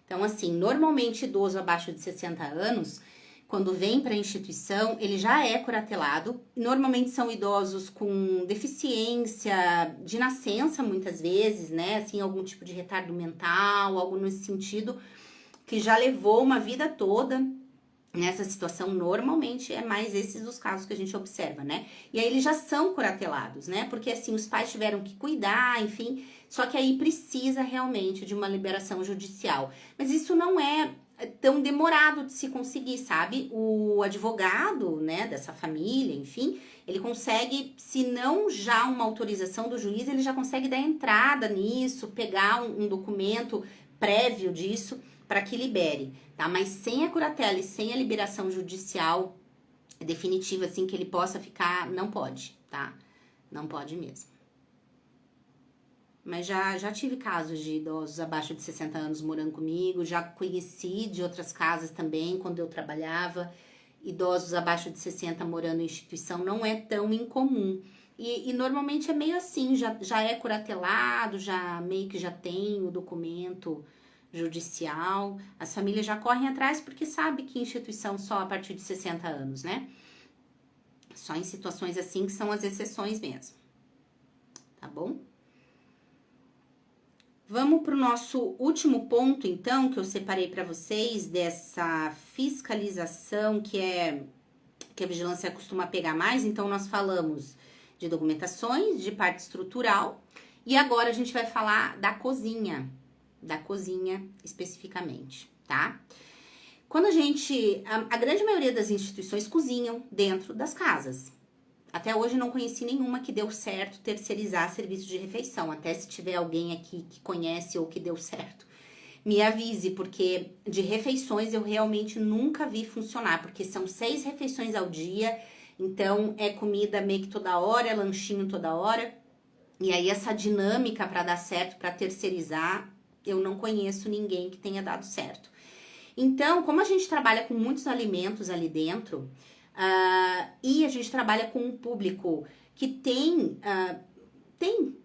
Então, assim, normalmente idoso abaixo de 60 anos, quando vem para a instituição, ele já é curatelado. Normalmente são idosos com deficiência de nascença, muitas vezes, né? Assim, algum tipo de retardo mental, algo nesse sentido, que já levou uma vida toda nessa situação. Normalmente é mais esses os casos que a gente observa, né? E aí eles já são curatelados, né? Porque assim, os pais tiveram que cuidar, enfim, só que aí precisa realmente de uma liberação judicial. Mas isso não é tão demorado de se conseguir, sabe? O advogado, né, dessa família, enfim, ele consegue, se não já uma autorização do juiz, ele já consegue dar entrada nisso, pegar um documento prévio disso para que libere, tá? Mas sem a curatela e sem a liberação judicial definitiva, assim, que ele possa ficar, não pode, tá? Não pode mesmo. Mas já tive casos de idosos abaixo de 60 anos morando comigo, já conheci de outras casas também, quando eu trabalhava, idosos abaixo de 60 morando em instituição, não é tão incomum. E normalmente é meio assim, já é curatelado, já meio que já tem o documento judicial, as famílias já correm atrás porque sabe que instituição só a partir de 60 anos, né? Só em situações assim que são as exceções mesmo, tá bom? Vamos para o nosso último ponto, então, que eu separei para vocês, dessa fiscalização que a vigilância costuma pegar mais. Então, nós falamos de documentações, de parte estrutural, e agora a gente vai falar da cozinha especificamente, tá? Quando a grande maioria das instituições cozinham dentro das casas. Até hoje não conheci nenhuma que deu certo terceirizar serviço de refeição. Até se tiver alguém aqui que conhece ou que deu certo, me avise, porque de refeições eu realmente nunca vi funcionar, porque são 6 refeições ao dia, então é comida meio que toda hora, é lanchinho toda hora. E aí essa dinâmica para dar certo, para terceirizar, eu não conheço ninguém que tenha dado certo. Então, como a gente trabalha com muitos alimentos ali dentro, e a gente trabalha com um público que tem,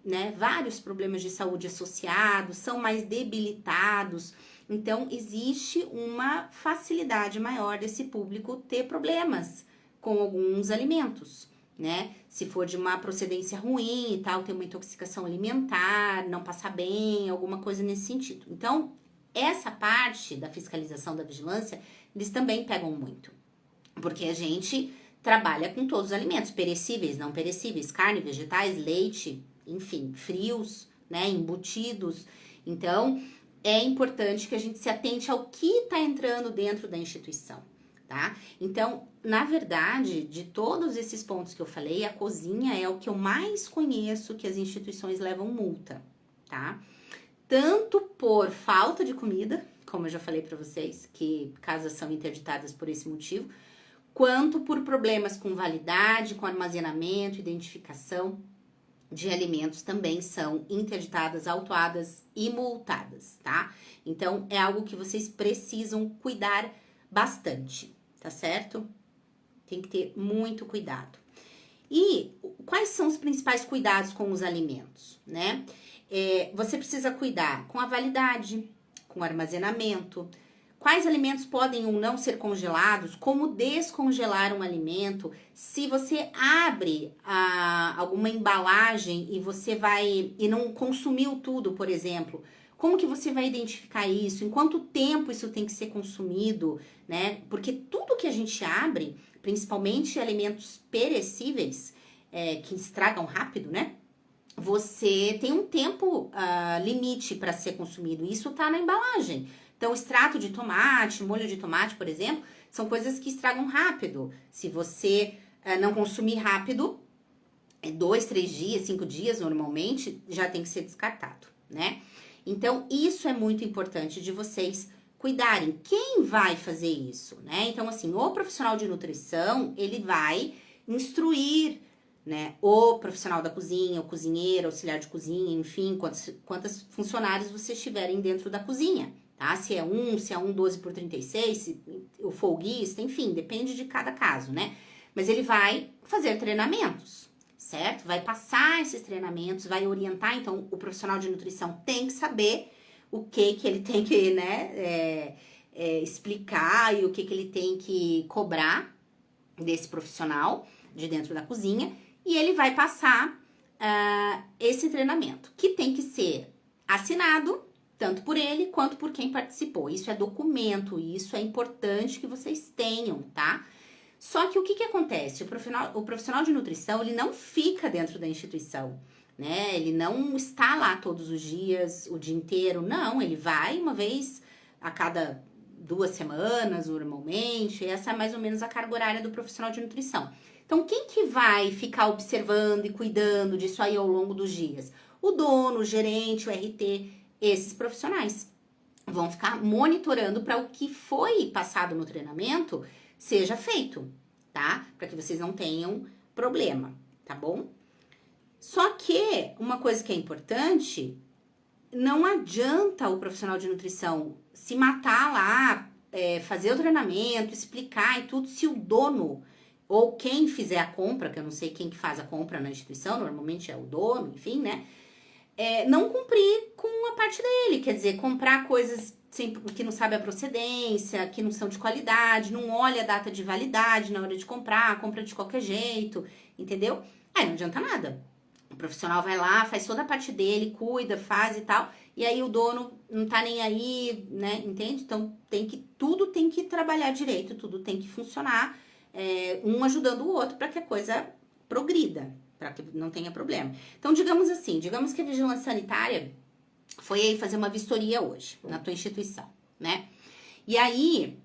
né, vários problemas de saúde associados, são mais debilitados, então existe uma facilidade maior desse público ter problemas com alguns alimentos, né? Se for de uma procedência ruim e tal, ter uma intoxicação alimentar, não passar bem, alguma coisa nesse sentido. Então, essa parte da fiscalização da vigilância, eles também pegam muito. Porque a gente trabalha com todos os alimentos, perecíveis, não perecíveis, carne, vegetais, leite, enfim, frios, né, embutidos. Então, é importante que a gente se atente ao que está entrando dentro da instituição, tá? Então, na verdade, de todos esses pontos que eu falei, a cozinha é o que eu mais conheço que as instituições levam multa, tá? Tanto por falta de comida, como eu já falei para vocês, que casas são interditadas por esse motivo, quanto por problemas com validade, com armazenamento, identificação de alimentos também são interditadas, autuadas e multadas, tá? Então, é algo que vocês precisam cuidar bastante, tá certo? Tem que ter muito cuidado. E quais são os principais cuidados com os alimentos, né? Você precisa cuidar com a validade, com o armazenamento, quais alimentos podem ou não ser congelados, como descongelar um alimento, se você abre alguma embalagem e você e não consumiu tudo, por exemplo, como que você vai identificar isso, em quanto tempo isso tem que ser consumido, né? Porque tudo que a gente abre, principalmente alimentos perecíveis, que estragam rápido, né? Você tem um tempo limite para ser consumido. Isso tá na embalagem. Então, extrato de tomate, molho de tomate, por exemplo, são coisas que estragam rápido. Se você não consumir rápido, 2, 3 dias, 5 dias normalmente, já tem que ser descartado, né? Então, isso é muito importante de vocês cuidarem. Quem vai fazer isso, né? Então, assim, o profissional de nutrição, ele vai instruir, né, o profissional da cozinha, o cozinheiro, auxiliar de cozinha, enfim, quantas funcionários vocês tiverem dentro da cozinha, tá? Se é 12 por 36, se o folguista, enfim, depende de cada caso, né? Mas ele vai fazer treinamentos, certo? Vai passar esses treinamentos, vai orientar, então o profissional de nutrição tem que saber o que ele tem que, né, explicar e o que ele tem que cobrar desse profissional de dentro da cozinha. E ele vai passar esse treinamento, que tem que ser assinado, tanto por ele quanto por quem participou. Isso é documento, isso é importante que vocês tenham, tá? Só que o que acontece? O profissional de nutrição, ele não fica dentro da instituição, né? Ele não está lá todos os dias, o dia inteiro, não. Ele vai uma vez a cada 2 semanas normalmente. Essa é mais ou menos a carga horária do profissional de nutrição. Então, quem que vai ficar observando e cuidando disso aí ao longo dos dias? O dono, o gerente, o RT, esses profissionais vão ficar monitorando para o que foi passado no treinamento seja feito, tá? Para que vocês não tenham problema, tá bom? Só que uma coisa que é importante, não adianta o profissional de nutrição se matar lá, fazer o treinamento, explicar e tudo, se o dono ou quem fizer a compra, que eu não sei quem que faz a compra na instituição, normalmente é o dono, enfim, né? Não cumprir com a parte dele, quer dizer, comprar coisas que não sabe a procedência, que não são de qualidade, não olha a data de validade na hora de comprar, compra de qualquer jeito, entendeu? Aí não adianta nada. O profissional vai lá, faz toda a parte dele, cuida, faz e tal, e aí o dono não tá nem aí, né, entende? Então tudo tem que trabalhar direito, tudo tem que funcionar, um ajudando o outro para que a coisa progrida, para que não tenha problema. Então, digamos que a vigilância sanitária foi aí fazer uma vistoria hoje na tua instituição, né? E aí,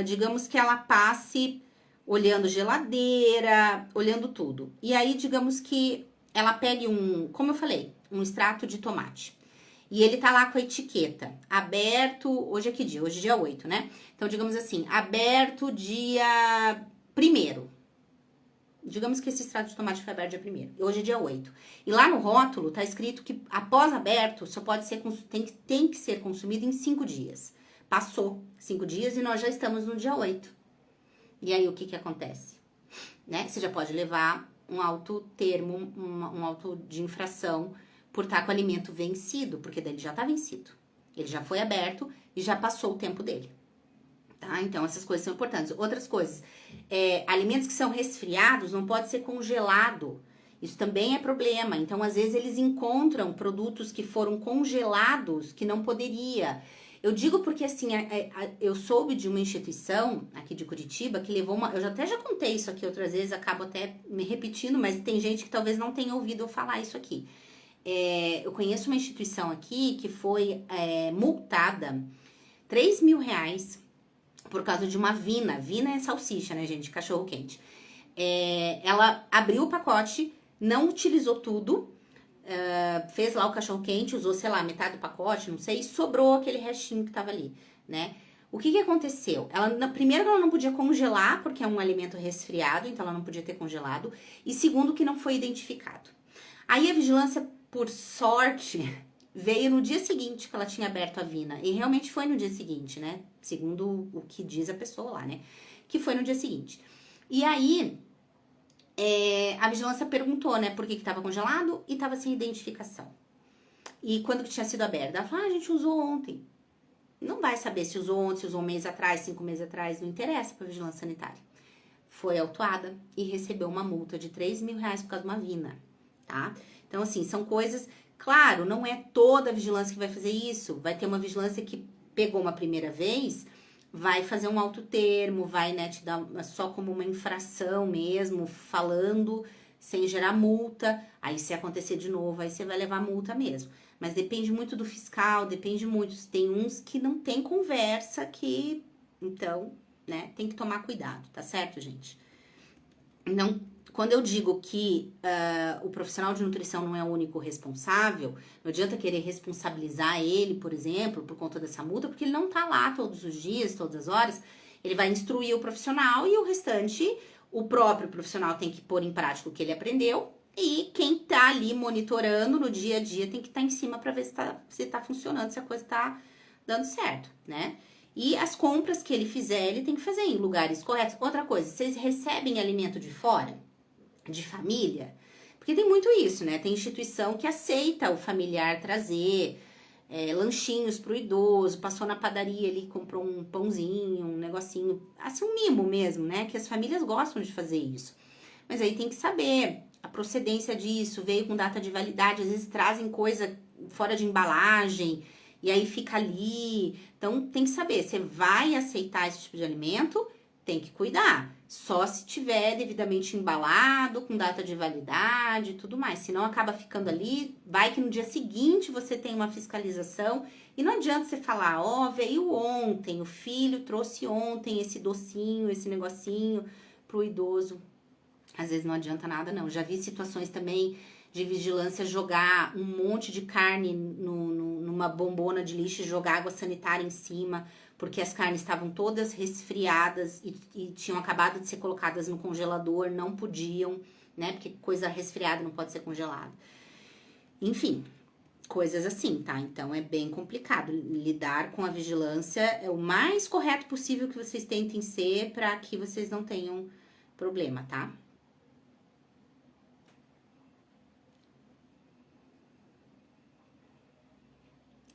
digamos que ela passe olhando geladeira, olhando tudo. E aí, digamos que ela pegue como eu falei, um extrato de tomate. E ele tá lá com a etiqueta, aberto, hoje é que dia? Hoje é dia 8, né? Então, digamos assim, aberto dia 1º. Digamos que esse extrato de tomate foi aberto dia 1º. Hoje é dia 8. E lá no rótulo tá escrito que após aberto, só pode ser tem que ser consumido em 5 dias. Passou 5 dias e nós já estamos no dia 8. E aí o que acontece? Né? Você já pode levar um auto termo, um auto de infração por estar com o alimento vencido, porque daí ele já tá vencido. Ele já foi aberto e já passou o tempo dele. Tá? Então, essas coisas são importantes. Outras coisas, alimentos que são resfriados não pode ser congelado. Isso também é problema. Então, às vezes, eles encontram produtos que foram congelados que não poderia. Eu digo porque, assim, eu soube de uma instituição aqui de Curitiba que levou uma... Eu até já contei isso aqui outras vezes, acabo até me repetindo, mas tem gente que talvez não tenha ouvido eu falar isso aqui. Eu conheço uma instituição aqui que foi multada R$3.000 por causa de uma vina. Vina é salsicha, né, gente? Cachorro quente. Ela abriu o pacote, não utilizou tudo, fez lá o cachorro quente, usou, sei lá, metade do pacote, não sei, e sobrou aquele restinho que tava ali, né? O que aconteceu? Primeiro, ela não podia congelar, porque é um alimento resfriado, então ela não podia ter congelado. E segundo, que não foi identificado. Aí a vigilância, por sorte, veio no dia seguinte que ela tinha aberto a vina. E realmente foi no dia seguinte, né? Segundo o que diz a pessoa lá, né? Que foi no dia seguinte. E aí, a vigilância perguntou, né? Por que estava congelado e estava sem identificação. E quando que tinha sido aberto? Ela falou, a gente usou ontem. Não vai saber se usou ontem, se usou 1 mês atrás, 5 meses atrás. Não interessa para a vigilância sanitária. Foi autuada e recebeu uma multa de R$3.000 por causa de uma vina, tá? Então, assim, são coisas... Claro, não é toda a vigilância que vai fazer isso. Vai ter uma vigilância que pegou uma primeira vez, vai fazer um auto termo, vai, né, te dar só como uma infração mesmo, falando, sem gerar multa. Aí, se acontecer de novo, aí você vai levar multa mesmo. Mas depende muito do fiscal, depende muito. Tem uns que não tem conversa que... Então, né, tem que tomar cuidado, tá certo, gente? Não... Quando eu digo que o profissional de nutrição não é o único responsável, não adianta querer responsabilizar ele, por exemplo, por conta dessa multa, porque ele não tá lá todos os dias, todas as horas. Ele vai instruir o profissional e o restante, o próprio profissional tem que pôr em prática o que ele aprendeu. E quem tá ali monitorando no dia a dia tem que estar em cima para ver se tá funcionando, se a coisa tá dando certo, né? E as compras que ele fizer, ele tem que fazer em lugares corretos. Outra coisa, vocês recebem alimento de fora? De família, porque tem muito isso, né? Tem instituição que aceita o familiar trazer lanchinhos pro idoso, passou na padaria ali, comprou um pãozinho, um negocinho, assim, um mimo mesmo, né? Que as famílias gostam de fazer isso. Mas aí tem que saber a procedência disso, veio com data de validade, às vezes trazem coisa fora de embalagem, e aí fica ali. Então tem que saber, você vai aceitar esse tipo de alimento, tem que cuidar. Só se tiver devidamente embalado, com data de validade e tudo mais. Senão acaba ficando ali, vai que no dia seguinte você tem uma fiscalização E não adianta você falar, ó, veio ontem, o filho trouxe ontem esse docinho, esse negocinho pro idoso. Às vezes não adianta nada, não. Já vi situações também de vigilância jogar um monte de carne numa bombona de lixo e jogar água sanitária em cima, porque as carnes estavam todas resfriadas e tinham acabado de ser colocadas no congelador, não podiam, né? Porque coisa resfriada não pode ser congelada. Enfim, coisas assim, tá? Então é bem complicado lidar com a vigilância. É o mais correto possível que vocês tentem ser para que vocês não tenham problema, tá?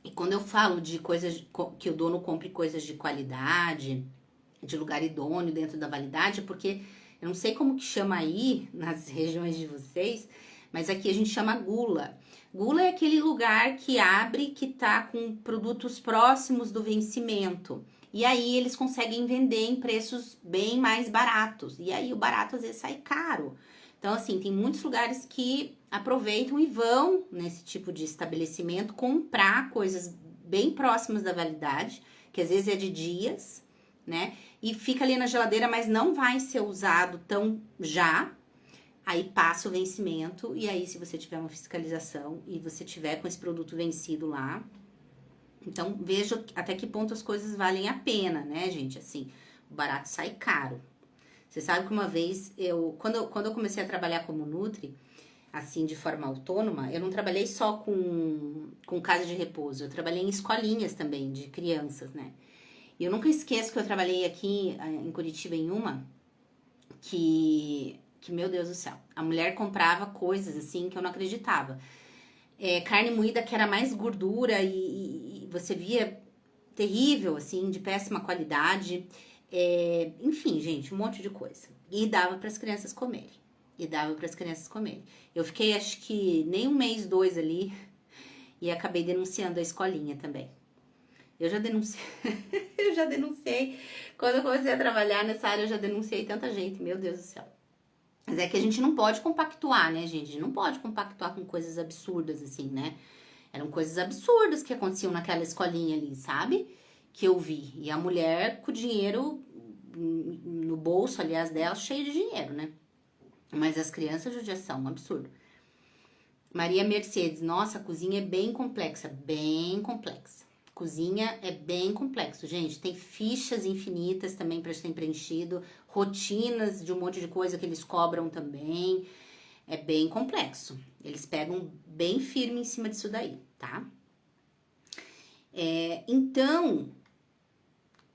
E quando eu falo de coisas que o dono compre coisas de qualidade, de lugar idôneo dentro da validade, é porque eu não sei como que chama aí nas regiões de vocês, mas aqui a gente chama gula. Gula é aquele lugar que abre que tá com produtos próximos do vencimento. E aí eles conseguem vender em preços bem mais baratos. E aí o barato às vezes sai caro. Então, assim, tem muitos lugares que aproveitam e vão nesse tipo de estabelecimento comprar coisas bem próximas da validade, que às vezes é de dias, né? E fica ali na geladeira, mas não vai ser usado tão já. Aí passa o vencimento, e aí se você tiver uma fiscalização e você tiver com esse produto vencido lá, então veja até que ponto as coisas valem a pena, né, gente? Assim, o barato sai caro. Você sabe que uma vez, quando eu comecei a trabalhar como Nutri, assim, de forma autônoma, eu não trabalhei só com casa de repouso, eu trabalhei em escolinhas também, de crianças, né? E eu nunca esqueço que eu trabalhei aqui em Curitiba em uma, que meu Deus do céu, a mulher comprava coisas, assim, que eu não acreditava. Carne moída que era mais gordura e você via terrível, assim, de péssima qualidade. Enfim, gente, um monte de coisa. E dava para as crianças comerem. Eu fiquei, acho que nem um mês, 2 ali, e acabei denunciando a escolinha também. Eu já denunciei, eu já denunciei. Quando eu comecei a trabalhar nessa área, eu já denunciei tanta gente, meu Deus do céu. Mas é que a gente não pode compactuar, né, gente? A gente não pode compactuar com coisas absurdas, assim, né? Eram coisas absurdas que aconteciam naquela escolinha ali, sabe? Que eu vi. E a mulher com o dinheiro no bolso, aliás, dela, cheio de dinheiro, né? Mas as crianças, judiação, um absurdo. Maria Mercedes, nossa, a cozinha é bem complexa, bem complexa. Cozinha é bem complexo, gente. Tem fichas infinitas também para serem preenchido, rotinas de um monte de coisa que eles cobram também. É bem complexo. Eles pegam bem firme em cima disso daí, tá? Então,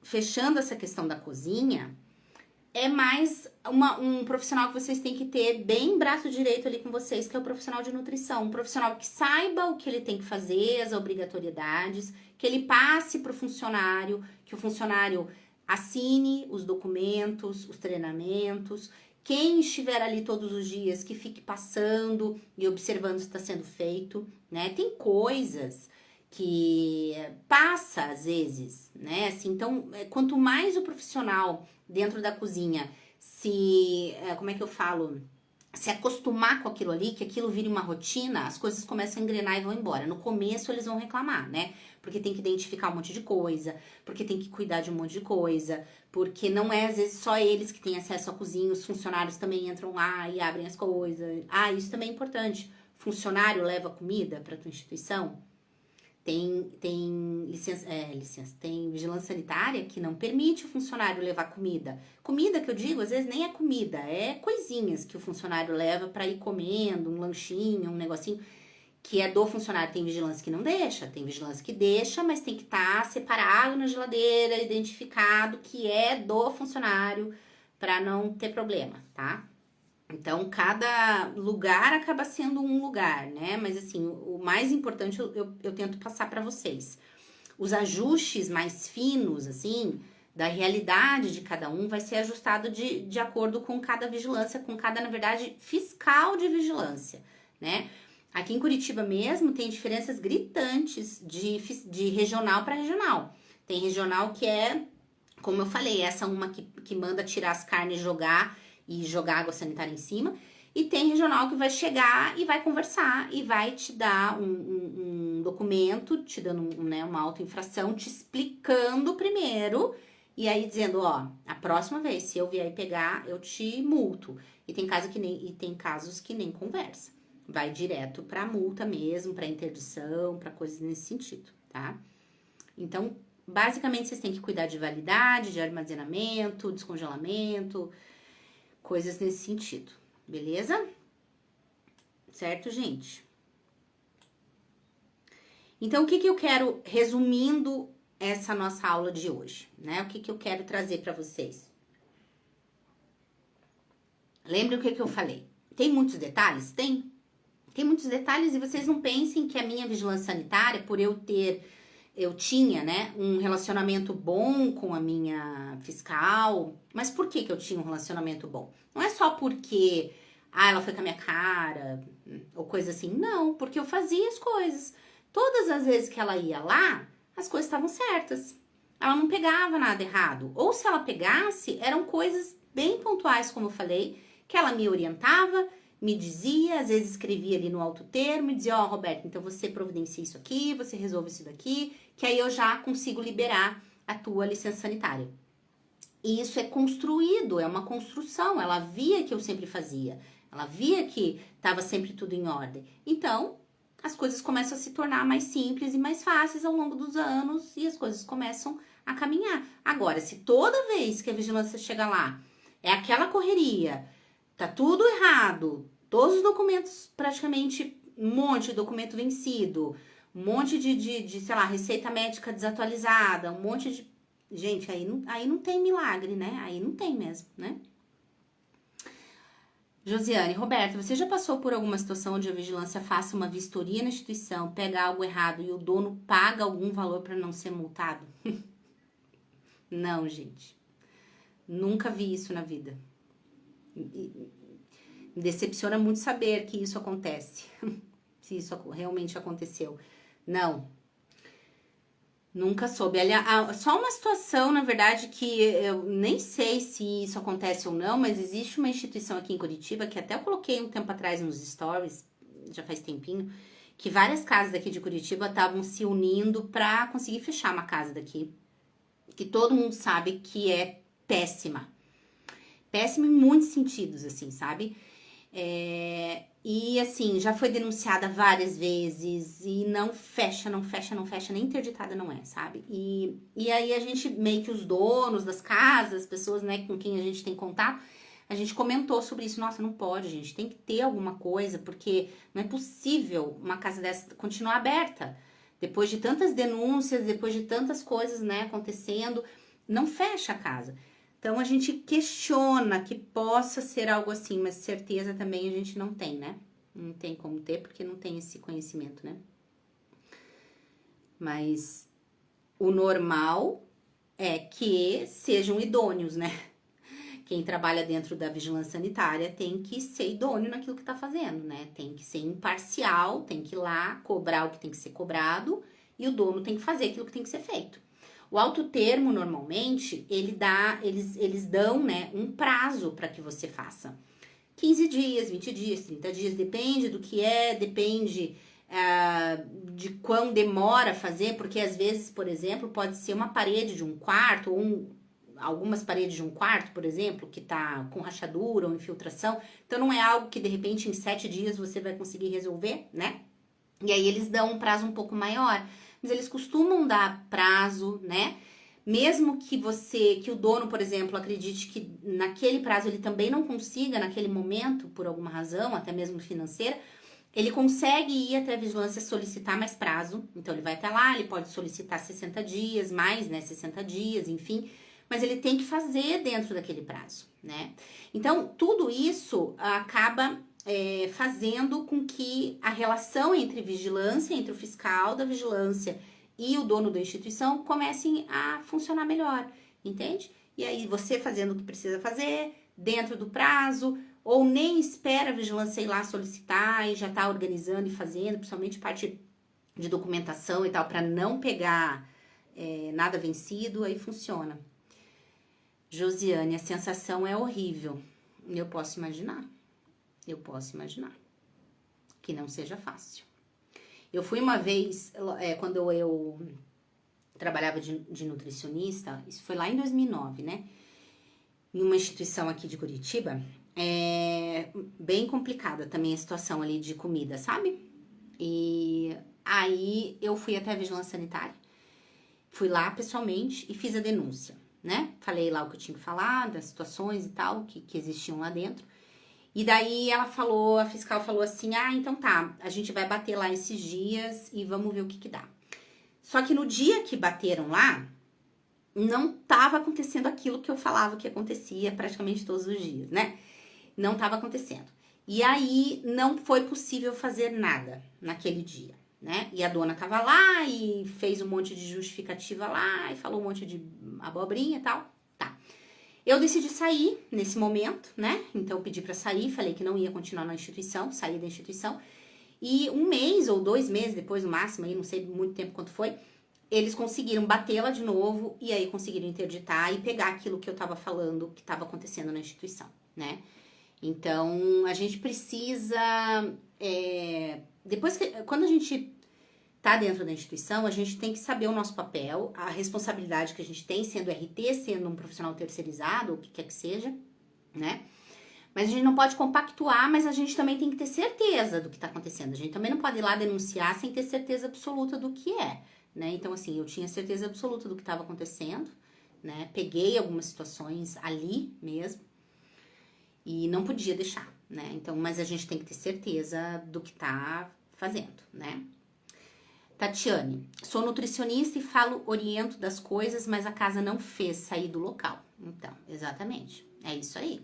fechando essa questão da cozinha, é mais um profissional que vocês têm que ter bem braço direito ali com vocês, que é o profissional de nutrição. Um profissional que saiba o que ele tem que fazer, as obrigatoriedades, que ele passe para o funcionário, que o funcionário assine os documentos, os treinamentos. Quem estiver ali todos os dias, que fique passando e observando se está sendo feito, né? Tem coisas que passa às vezes, né? Assim, então, quanto mais o profissional dentro da cozinha como é que eu falo? Se acostumar com aquilo ali, que aquilo vire uma rotina, as coisas começam a engrenar e vão embora. No começo eles vão reclamar, né? Porque tem que identificar um monte de coisa, porque tem que cuidar de um monte de coisa, porque não é às vezes só eles que têm acesso à cozinha, os funcionários também entram lá e abrem as coisas. Ah, isso também é importante. Funcionário leva comida para tua instituição? Tem licença, tem vigilância sanitária que não permite o funcionário levar comida. Comida que eu digo, às vezes nem é comida, é coisinhas que o funcionário leva para ir comendo, um lanchinho, um negocinho, que é do funcionário. Tem vigilância que não deixa, tem vigilância que deixa, mas tem que estar separado na geladeira, identificado que é do funcionário para não ter problema, tá? Então, cada lugar acaba sendo um lugar, né? Mas, assim, o mais importante eu tento passar para vocês. Os ajustes mais finos, assim, da realidade de cada um vai ser ajustado de acordo com cada vigilância, com cada, na verdade, fiscal de vigilância, né? Aqui em Curitiba mesmo tem diferenças gritantes de regional para regional. Tem regional que é, como eu falei, essa uma que manda tirar as carnes e jogar água sanitária em cima. E tem regional que vai chegar e vai conversar e vai te dar um documento, te dando né, uma autoinfração, te explicando primeiro, e aí dizendo, ó, a próxima vez, se eu vier pegar, eu te multo. E tem casos que nem conversa. Vai direto pra multa mesmo, pra interdição, pra coisas nesse sentido, tá? Então, basicamente, vocês têm que cuidar de validade, de armazenamento, descongelamento, coisas nesse sentido, beleza? Certo, gente? Então, o que eu quero, resumindo essa nossa aula de hoje, né? O que eu quero trazer para vocês? Lembre o que eu falei? Tem muitos detalhes? Tem muitos detalhes e vocês não pensem que a minha vigilância sanitária, por eu tinha, né, um relacionamento bom com a minha fiscal. Mas por que eu tinha um relacionamento bom? Não é só porque, ela foi com a minha cara, ou coisa assim. Não, porque eu fazia as coisas. Todas as vezes que ela ia lá, as coisas estavam certas. Ela não pegava nada errado. Ou se ela pegasse, eram coisas bem pontuais, como eu falei, que ela me orientava, me dizia, às vezes escrevia ali no alto termo e dizia, Roberto, então você providencia isso aqui, você resolve isso daqui, que aí eu já consigo liberar a tua licença sanitária. E isso é construído, é uma construção, ela via que eu sempre fazia, ela via que estava sempre tudo em ordem. Então, as coisas começam a se tornar mais simples e mais fáceis ao longo dos anos e as coisas começam a caminhar. Agora, se toda vez que a vigilância chega lá, é aquela correria, tá tudo errado, todos os documentos, praticamente um monte de documento vencido, um monte de sei lá, receita médica desatualizada, um monte de... Gente, aí não tem milagre, né? Aí não tem mesmo, né? Josiane, Roberta, você já passou por alguma situação onde a vigilância faça uma vistoria na instituição, pega algo errado e o dono paga algum valor para não ser multado? Não, gente. Nunca vi isso na vida. Me decepciona muito saber que isso acontece. Se isso realmente aconteceu. Não. Nunca soube. Aliás, só uma situação, na verdade, que eu nem sei se isso acontece ou não, mas existe uma instituição aqui em Curitiba, que até eu coloquei um tempo atrás nos stories, já faz tempinho, que várias casas daqui de Curitiba estavam se unindo para conseguir fechar uma casa daqui, que todo mundo sabe que é péssima. Péssima em muitos sentidos, assim, sabe? E assim, já foi denunciada várias vezes e não fecha, nem interditada não é, sabe? E aí a gente, meio que os donos das casas, as pessoas, né, com quem a gente tem contato, a gente comentou sobre isso. Nossa, não pode, gente, tem que ter alguma coisa, porque não é possível uma casa dessa continuar aberta. Depois de tantas denúncias, depois de tantas coisas, né, acontecendo, não fecha a casa. Então, a gente questiona que possa ser algo assim, mas certeza também a gente não tem, né? Não tem como ter, porque não tem esse conhecimento, né? Mas o normal é que sejam idôneos, né? Quem trabalha dentro da vigilância sanitária tem que ser idôneo naquilo que tá fazendo, né? Tem que ser imparcial, tem que ir lá cobrar o que tem que ser cobrado e o dono tem que fazer aquilo que tem que ser feito. O alto termo, normalmente, eles dão, né, um prazo para que você faça. 15 dias, 20 dias, 30 dias, depende do que depende de quão demora fazer, porque às vezes, por exemplo, pode ser uma parede de um quarto, ou algumas paredes de um quarto, por exemplo, que tá com rachadura ou infiltração. Então, não é algo que, de repente, em 7 dias você vai conseguir resolver, né? E aí, eles dão um prazo um pouco maior. Mas eles costumam dar prazo, né? Mesmo que o dono, por exemplo, acredite que naquele prazo ele também não consiga, naquele momento, por alguma razão, até mesmo financeira, ele consegue ir até a vigilância solicitar mais prazo. Então, ele vai até lá, ele pode solicitar 60 dias, mais, né? 60 dias, enfim. Mas ele tem que fazer dentro daquele prazo, né? Então, tudo isso acaba fazendo com que a relação entre vigilância, entre o fiscal da vigilância e o dono da instituição comecem a funcionar melhor, entende? E aí você fazendo o que precisa fazer, dentro do prazo, ou nem espera a vigilância ir lá solicitar e já tá organizando e fazendo, principalmente parte de documentação e tal, para não pegar nada vencido, aí funciona. Josiane, a sensação é horrível, eu posso imaginar. Eu posso imaginar que não seja fácil. Eu fui uma vez, quando eu trabalhava de nutricionista, isso foi lá em 2009, né? Em uma instituição aqui de Curitiba, bem complicada também a situação ali de comida, sabe? E aí eu fui até a Vigilância Sanitária, fui lá pessoalmente e fiz a denúncia, né? Falei lá o que eu tinha que falar, das situações e tal, que existiam lá dentro. E daí ela falou, a fiscal falou assim, então tá, a gente vai bater lá esses dias e vamos ver o que dá. Só que no dia que bateram lá, não tava acontecendo aquilo que eu falava que acontecia praticamente todos os dias, né? Não tava acontecendo. E aí não foi possível fazer nada naquele dia, né? E a dona tava lá e fez um monte de justificativa lá e falou um monte de abobrinha e tal. Tá. Eu decidi sair nesse momento, né? Então eu pedi pra sair, falei que não ia continuar na instituição, saí da instituição. E 1 mês ou 2 meses depois, no máximo, aí não sei muito tempo quanto foi, eles conseguiram batê-la de novo e aí conseguiram interditar e pegar aquilo que eu tava falando que tava acontecendo na instituição, né? Então, a gente precisa... quando a gente tá dentro da instituição, a gente tem que saber o nosso papel, a responsabilidade que a gente tem, sendo RT, sendo um profissional terceirizado, o que quer que seja, né? Mas a gente não pode compactuar, mas a gente também tem que ter certeza do que tá acontecendo. A gente também não pode ir lá denunciar sem ter certeza absoluta do que é, né? Então, assim, eu tinha certeza absoluta do que estava acontecendo, né? Peguei algumas situações ali mesmo e não podia deixar, né? Então, mas a gente tem que ter certeza do que tá fazendo, né? Tatiane, sou nutricionista e oriento das coisas, mas a casa não fez sair do local. Então, exatamente, é isso aí,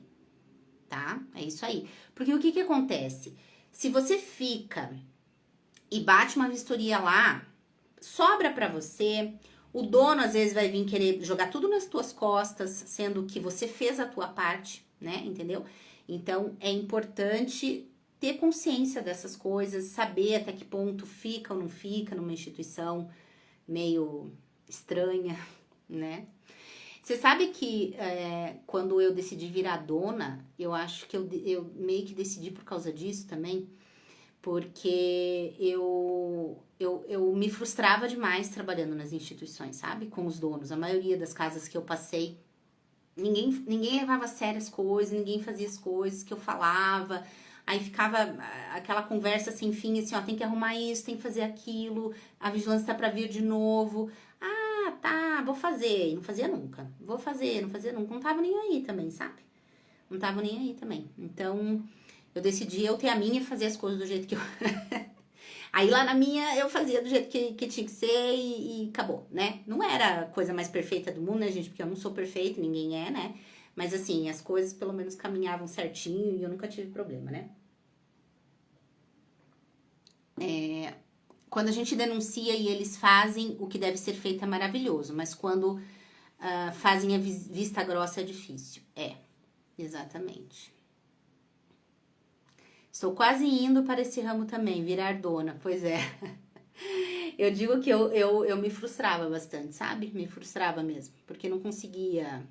tá? É isso aí. Porque o que acontece? Se você fica e bate uma vistoria lá, sobra pra você, o dono às vezes vai vir querer jogar tudo nas tuas costas, sendo que você fez a tua parte, né? Entendeu? Então, é importante ter consciência dessas coisas, saber até que ponto fica ou não fica numa instituição meio estranha, né? Você sabe que quando eu decidi virar dona, eu acho que eu meio que decidi por causa disso também, porque eu me frustrava demais trabalhando nas instituições, sabe? Com os donos. A maioria das casas que eu passei, ninguém levava a sério as coisas, ninguém fazia as coisas que eu falava. Aí ficava aquela conversa sem fim, assim, ó, tem que arrumar isso, tem que fazer aquilo, a vigilância tá pra vir de novo. Ah, tá, vou fazer. E não fazia nunca. Vou fazer, não fazia nunca. Não tava nem aí também, sabe? Não tava nem aí também. Então, eu decidi eu ter a minha e fazer as coisas do jeito que eu... Aí lá na minha eu fazia do jeito que tinha que ser e acabou, né? Não era a coisa mais perfeita do mundo, né, gente? Porque eu não sou perfeita, ninguém é, né? Mas assim, as coisas pelo menos caminhavam certinho e eu nunca tive problema, né? Quando a gente denuncia e eles fazem, o que deve ser feito é maravilhoso. Mas quando fazem a vista grossa é difícil. Exatamente. Estou quase indo para esse ramo também, virar dona. Pois é. Eu digo que eu me frustrava bastante, sabe? Me frustrava mesmo, porque não conseguia.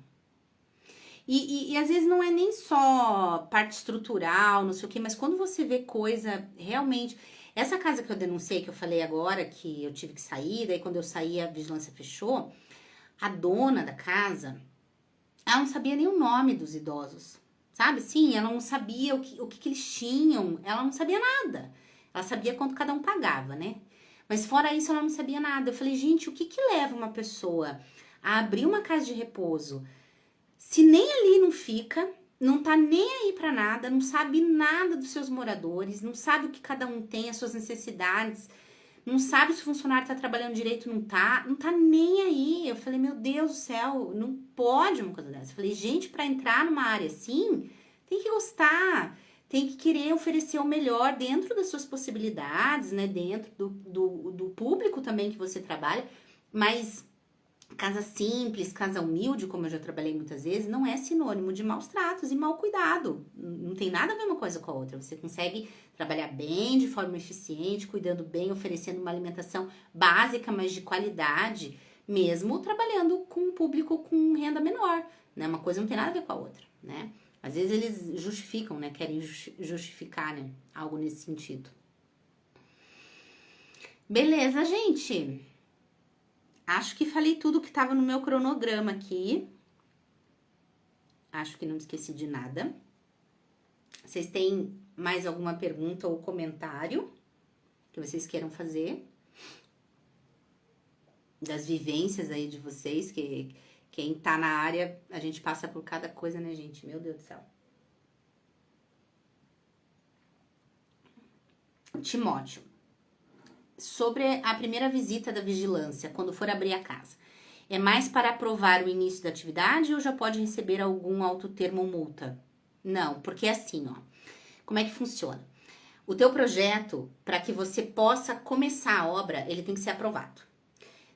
E às vezes não é nem só parte estrutural, não sei o quê, mas quando você vê coisa realmente. Essa casa que eu denunciei, que eu falei agora, que eu tive que sair, daí quando eu saí a vigilância fechou, a dona da casa, ela não sabia nem o nome dos idosos. Sabe? Sim, ela não sabia o que eles tinham, ela não sabia nada. Ela sabia quanto cada um pagava, né? Mas fora isso, ela não sabia nada. Eu falei, gente, o que leva uma pessoa a abrir uma casa de repouso se nem ali não fica, não tá nem aí pra nada, não sabe nada dos seus moradores, não sabe o que cada um tem, as suas necessidades, não sabe se o funcionário tá trabalhando direito, não tá nem aí. Eu falei, meu Deus do céu, não pode uma coisa dessa. Eu falei, gente, pra entrar numa área assim, tem que gostar, tem que querer oferecer o melhor dentro das suas possibilidades, né, dentro do público também que você trabalha, mas casa simples, casa humilde, como eu já trabalhei muitas vezes, não é sinônimo de maus tratos e mau cuidado. Não tem nada a ver uma coisa com a outra. Você consegue trabalhar bem, de forma eficiente, cuidando bem, oferecendo uma alimentação básica, mas de qualidade, mesmo trabalhando com um público com renda menor, né? Uma coisa não tem nada a ver com a outra, né? Às vezes eles justificam, né? Querem justificar, né? Algo nesse sentido. Beleza, gente. Acho que falei tudo que estava no meu cronograma aqui. Acho que não esqueci de nada. Vocês têm mais alguma pergunta ou comentário que vocês queiram fazer? Das vivências aí de vocês, que quem tá na área, a gente passa por cada coisa, né, gente? Meu Deus do céu. Timóteo, sobre a primeira visita da vigilância, quando for abrir a casa, é mais para aprovar o início da atividade ou já pode receber algum autotermo ou multa? Não, porque é assim, ó. Como é que funciona? O teu projeto, para que você possa começar a obra, ele tem que ser aprovado.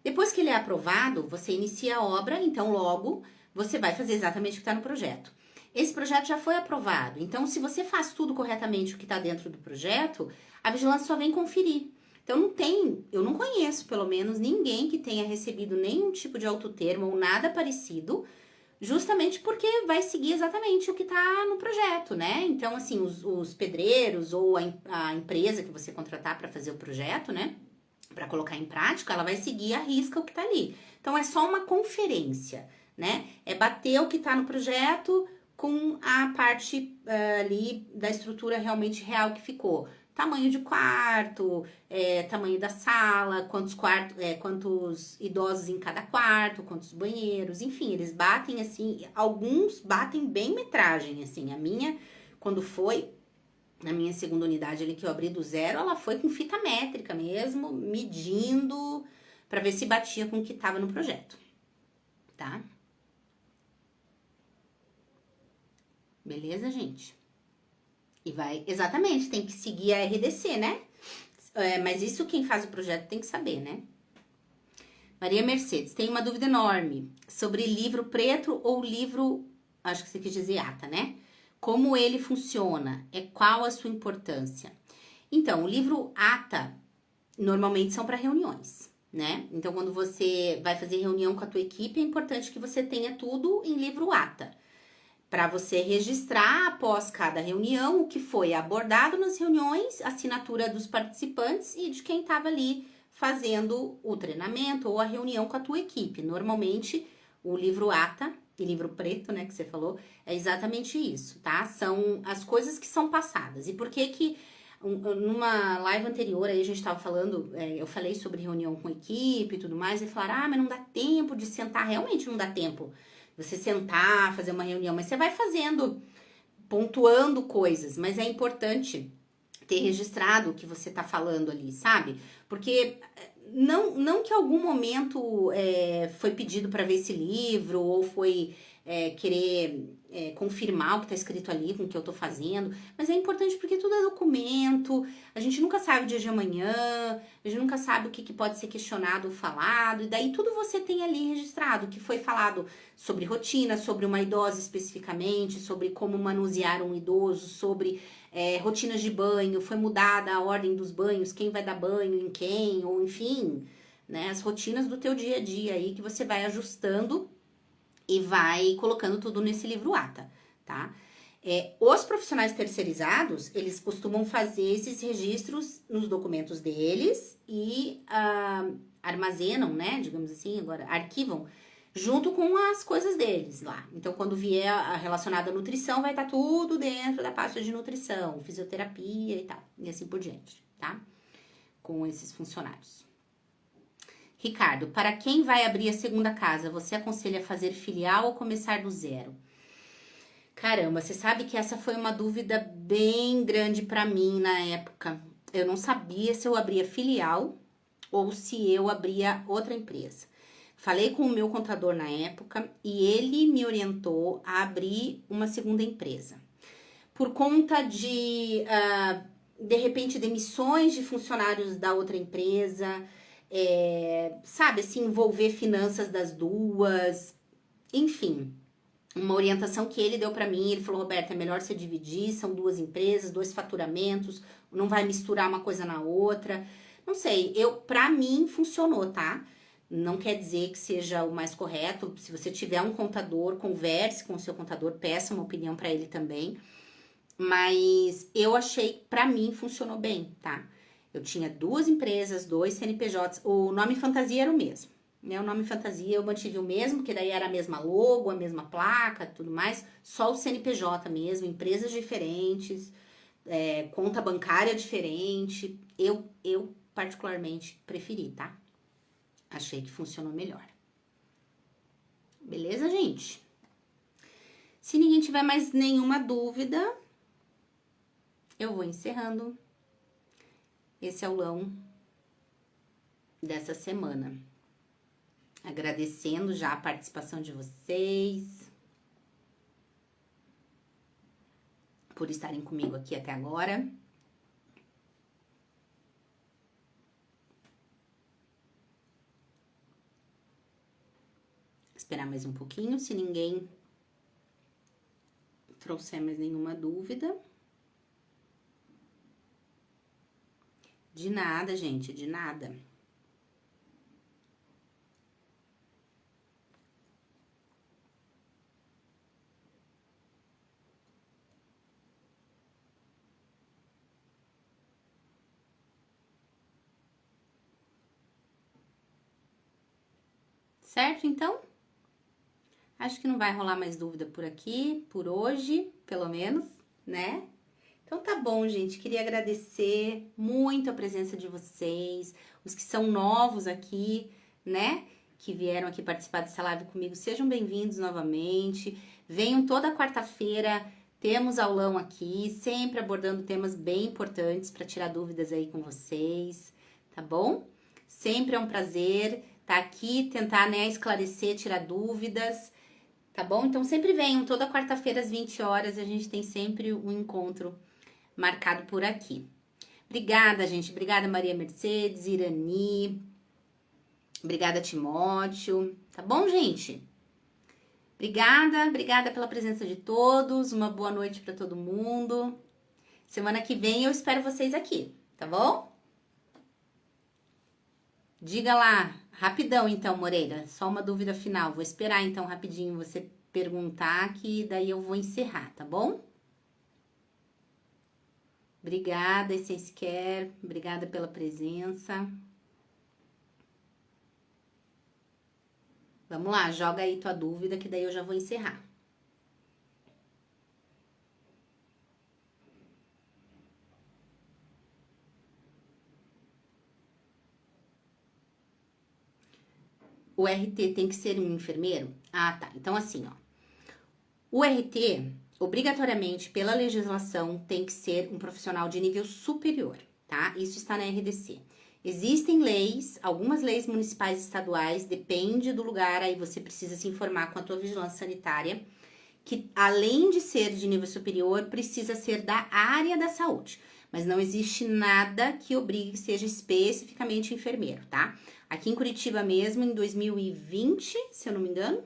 Depois que ele é aprovado, você inicia a obra, então logo você vai fazer exatamente o que está no projeto. Esse projeto já foi aprovado, então se você faz tudo corretamente o que está dentro do projeto, a vigilância só vem conferir. Então eu não conheço pelo menos ninguém que tenha recebido nenhum tipo de autotermo ou nada parecido, justamente porque vai seguir exatamente o que está no projeto, né? Então assim, os pedreiros ou a empresa que você contratar para fazer o projeto, né? Para colocar em prática, ela vai seguir à risca o que tá ali. Então, é só uma conferência, né? É bater o que tá no projeto com a parte ali da estrutura realmente real que ficou. Tamanho de quarto, tamanho da sala, quantos idosos em cada quarto, quantos banheiros, enfim, eles batem assim, alguns batem bem metragem, assim. A minha, quando foi na minha segunda unidade ali que eu abri do zero, ela foi com fita métrica mesmo, medindo para ver se batia com o que tava no projeto, tá? Beleza, gente? E vai, exatamente, tem que seguir a RDC, né? Mas isso quem faz o projeto tem que saber, né? Maria Mercedes, tem uma dúvida enorme sobre livro preto ou livro, acho que você quis dizer ata, né? Como ele funciona? Qual a sua importância? Então, o livro ata normalmente são para reuniões, né? Então, quando você vai fazer reunião com a tua equipe, é importante que você tenha tudo em livro ata, para você registrar após cada reunião o que foi abordado nas reuniões, assinatura dos participantes e de quem estava ali fazendo o treinamento ou a reunião com a tua equipe. Normalmente, o livro ata e livro preto, né, que você falou, é exatamente isso, tá? São as coisas que são passadas. E por que que numa live anterior aí a gente tava falando, eu falei sobre reunião com equipe e tudo mais, e falaram, mas não dá tempo de sentar. Realmente não dá tempo você sentar, fazer uma reunião, mas você vai fazendo, pontuando coisas, mas é importante ter registrado o que você tá falando ali, sabe? Porque não que em algum momento foi pedido para ver esse livro ou foi querer confirmar o que está escrito ali com o que eu tô fazendo, mas é importante porque tudo é documento, a gente nunca sabe o dia de amanhã, a gente nunca sabe o que pode ser questionado ou falado, e daí tudo você tem ali registrado, o que foi falado sobre rotina, sobre uma idosa especificamente, sobre como manusear um idoso, sobre rotinas de banho, foi mudada a ordem dos banhos, quem vai dar banho em quem, ou enfim, né, as rotinas do teu dia a dia aí que você vai ajustando e vai colocando tudo nesse livro ata, tá? Os profissionais terceirizados, eles costumam fazer esses registros nos documentos deles e armazenam, né, digamos assim, agora arquivam junto com as coisas deles lá. Então, quando vier relacionado à nutrição, vai estar tudo dentro da pasta de nutrição, fisioterapia e tal, e assim por diante, tá? Com esses funcionários. Ricardo, para quem vai abrir a segunda casa, você aconselha fazer filial ou começar do zero? Caramba, você sabe que essa foi uma dúvida bem grande para mim na época. Eu não sabia se eu abria filial ou se eu abria outra empresa. Falei com o meu contador na época e ele me orientou a abrir uma segunda empresa. Por conta de repente, demissões de funcionários da outra empresa, sabe, assim, envolver finanças das duas, enfim, uma orientação que ele deu pra mim, ele falou, Roberta, é melhor você dividir, são duas empresas, dois faturamentos, não vai misturar uma coisa na outra, não sei, pra mim funcionou, tá? Não quer dizer que seja o mais correto. Se você tiver um contador, converse com o seu contador, peça uma opinião para ele também. Mas eu achei, para mim, funcionou bem, tá? Eu tinha 2 empresas, 2 CNPJs, o nome fantasia era o mesmo, né? O nome fantasia eu mantive o mesmo, que daí era a mesma logo, a mesma placa, tudo mais, só o CNPJ mesmo, empresas diferentes, conta bancária diferente. Eu particularmente preferi, tá? Achei que funcionou melhor. Beleza, gente? Se ninguém tiver mais nenhuma dúvida, eu vou encerrando esse aulão dessa semana. Agradecendo já a participação de vocês, por estarem comigo aqui até agora. Esperar mais um pouquinho, se ninguém trouxer mais nenhuma dúvida. De nada, gente, de nada. Certo, então? Acho que não vai rolar mais dúvida por aqui, por hoje, pelo menos, né? Então tá bom, gente. Queria agradecer muito a presença de vocês, os que são novos aqui, né? Que vieram aqui participar dessa live comigo. Sejam bem-vindos novamente. Venham toda quarta-feira, temos aulão aqui, sempre abordando temas bem importantes para tirar dúvidas aí com vocês, tá bom? Sempre é um prazer estar aqui, tentar, né, esclarecer, tirar dúvidas. Tá bom? Então sempre venham, toda quarta-feira às 20 horas, a gente tem sempre um encontro marcado por aqui. Obrigada, gente. Obrigada, Maria Mercedes, Irani. Obrigada, Timóteo. Tá bom, gente? Obrigada pela presença de todos. Uma boa noite para todo mundo. Semana que vem eu espero vocês aqui, tá bom? Diga lá, rapidão então, Moreira. Só uma dúvida final. Vou esperar então rapidinho você perguntar, que daí eu vou encerrar, tá bom? Obrigada, Essence Care. Obrigada pela presença. Vamos lá, joga aí tua dúvida, que daí eu já vou encerrar. O RT tem que ser um enfermeiro? Ah, tá. Então, assim, ó. O RT, obrigatoriamente, pela legislação, tem que ser um profissional de nível superior, tá? Isso está na RDC. Existem leis, algumas leis municipais e estaduais, depende do lugar, aí você precisa se informar com a tua vigilância sanitária, que além de ser de nível superior, precisa ser da área da saúde. Mas não existe nada que obrigue que seja especificamente enfermeiro, tá? Aqui em Curitiba mesmo, em 2020, se eu não me engano,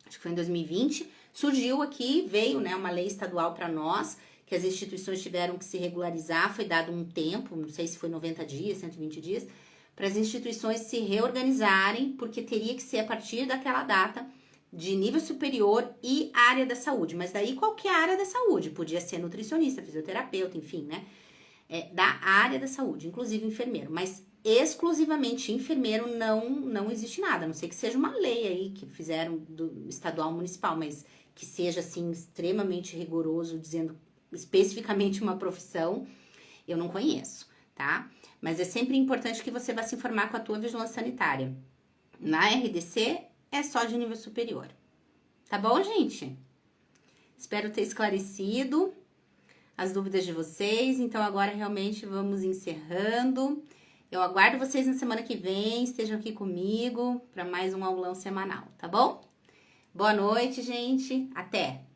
acho que foi em 2020, surgiu aqui, veio, né, uma lei estadual para nós, que as instituições tiveram que se regularizar, foi dado um tempo, não sei se foi 90 dias, 120 dias, para as instituições se reorganizarem, porque teria que ser a partir daquela data de nível superior e área da saúde. Mas daí qualquer área da saúde, podia ser nutricionista, fisioterapeuta, enfim, né? Da área da saúde, inclusive enfermeiro, mas exclusivamente enfermeiro não existe nada, a não sei que seja uma lei aí que fizeram do estadual municipal, mas que seja assim extremamente rigoroso, dizendo especificamente uma profissão, eu não conheço, tá? Mas é sempre importante que você vá se informar com a tua vigilância sanitária. Na RDC é só de nível superior. Tá bom, gente? Espero ter esclarecido as dúvidas de vocês. Então agora realmente vamos encerrando. Eu aguardo vocês na semana que vem, estejam aqui comigo para mais um aulão semanal, tá bom? Boa noite, gente. Até!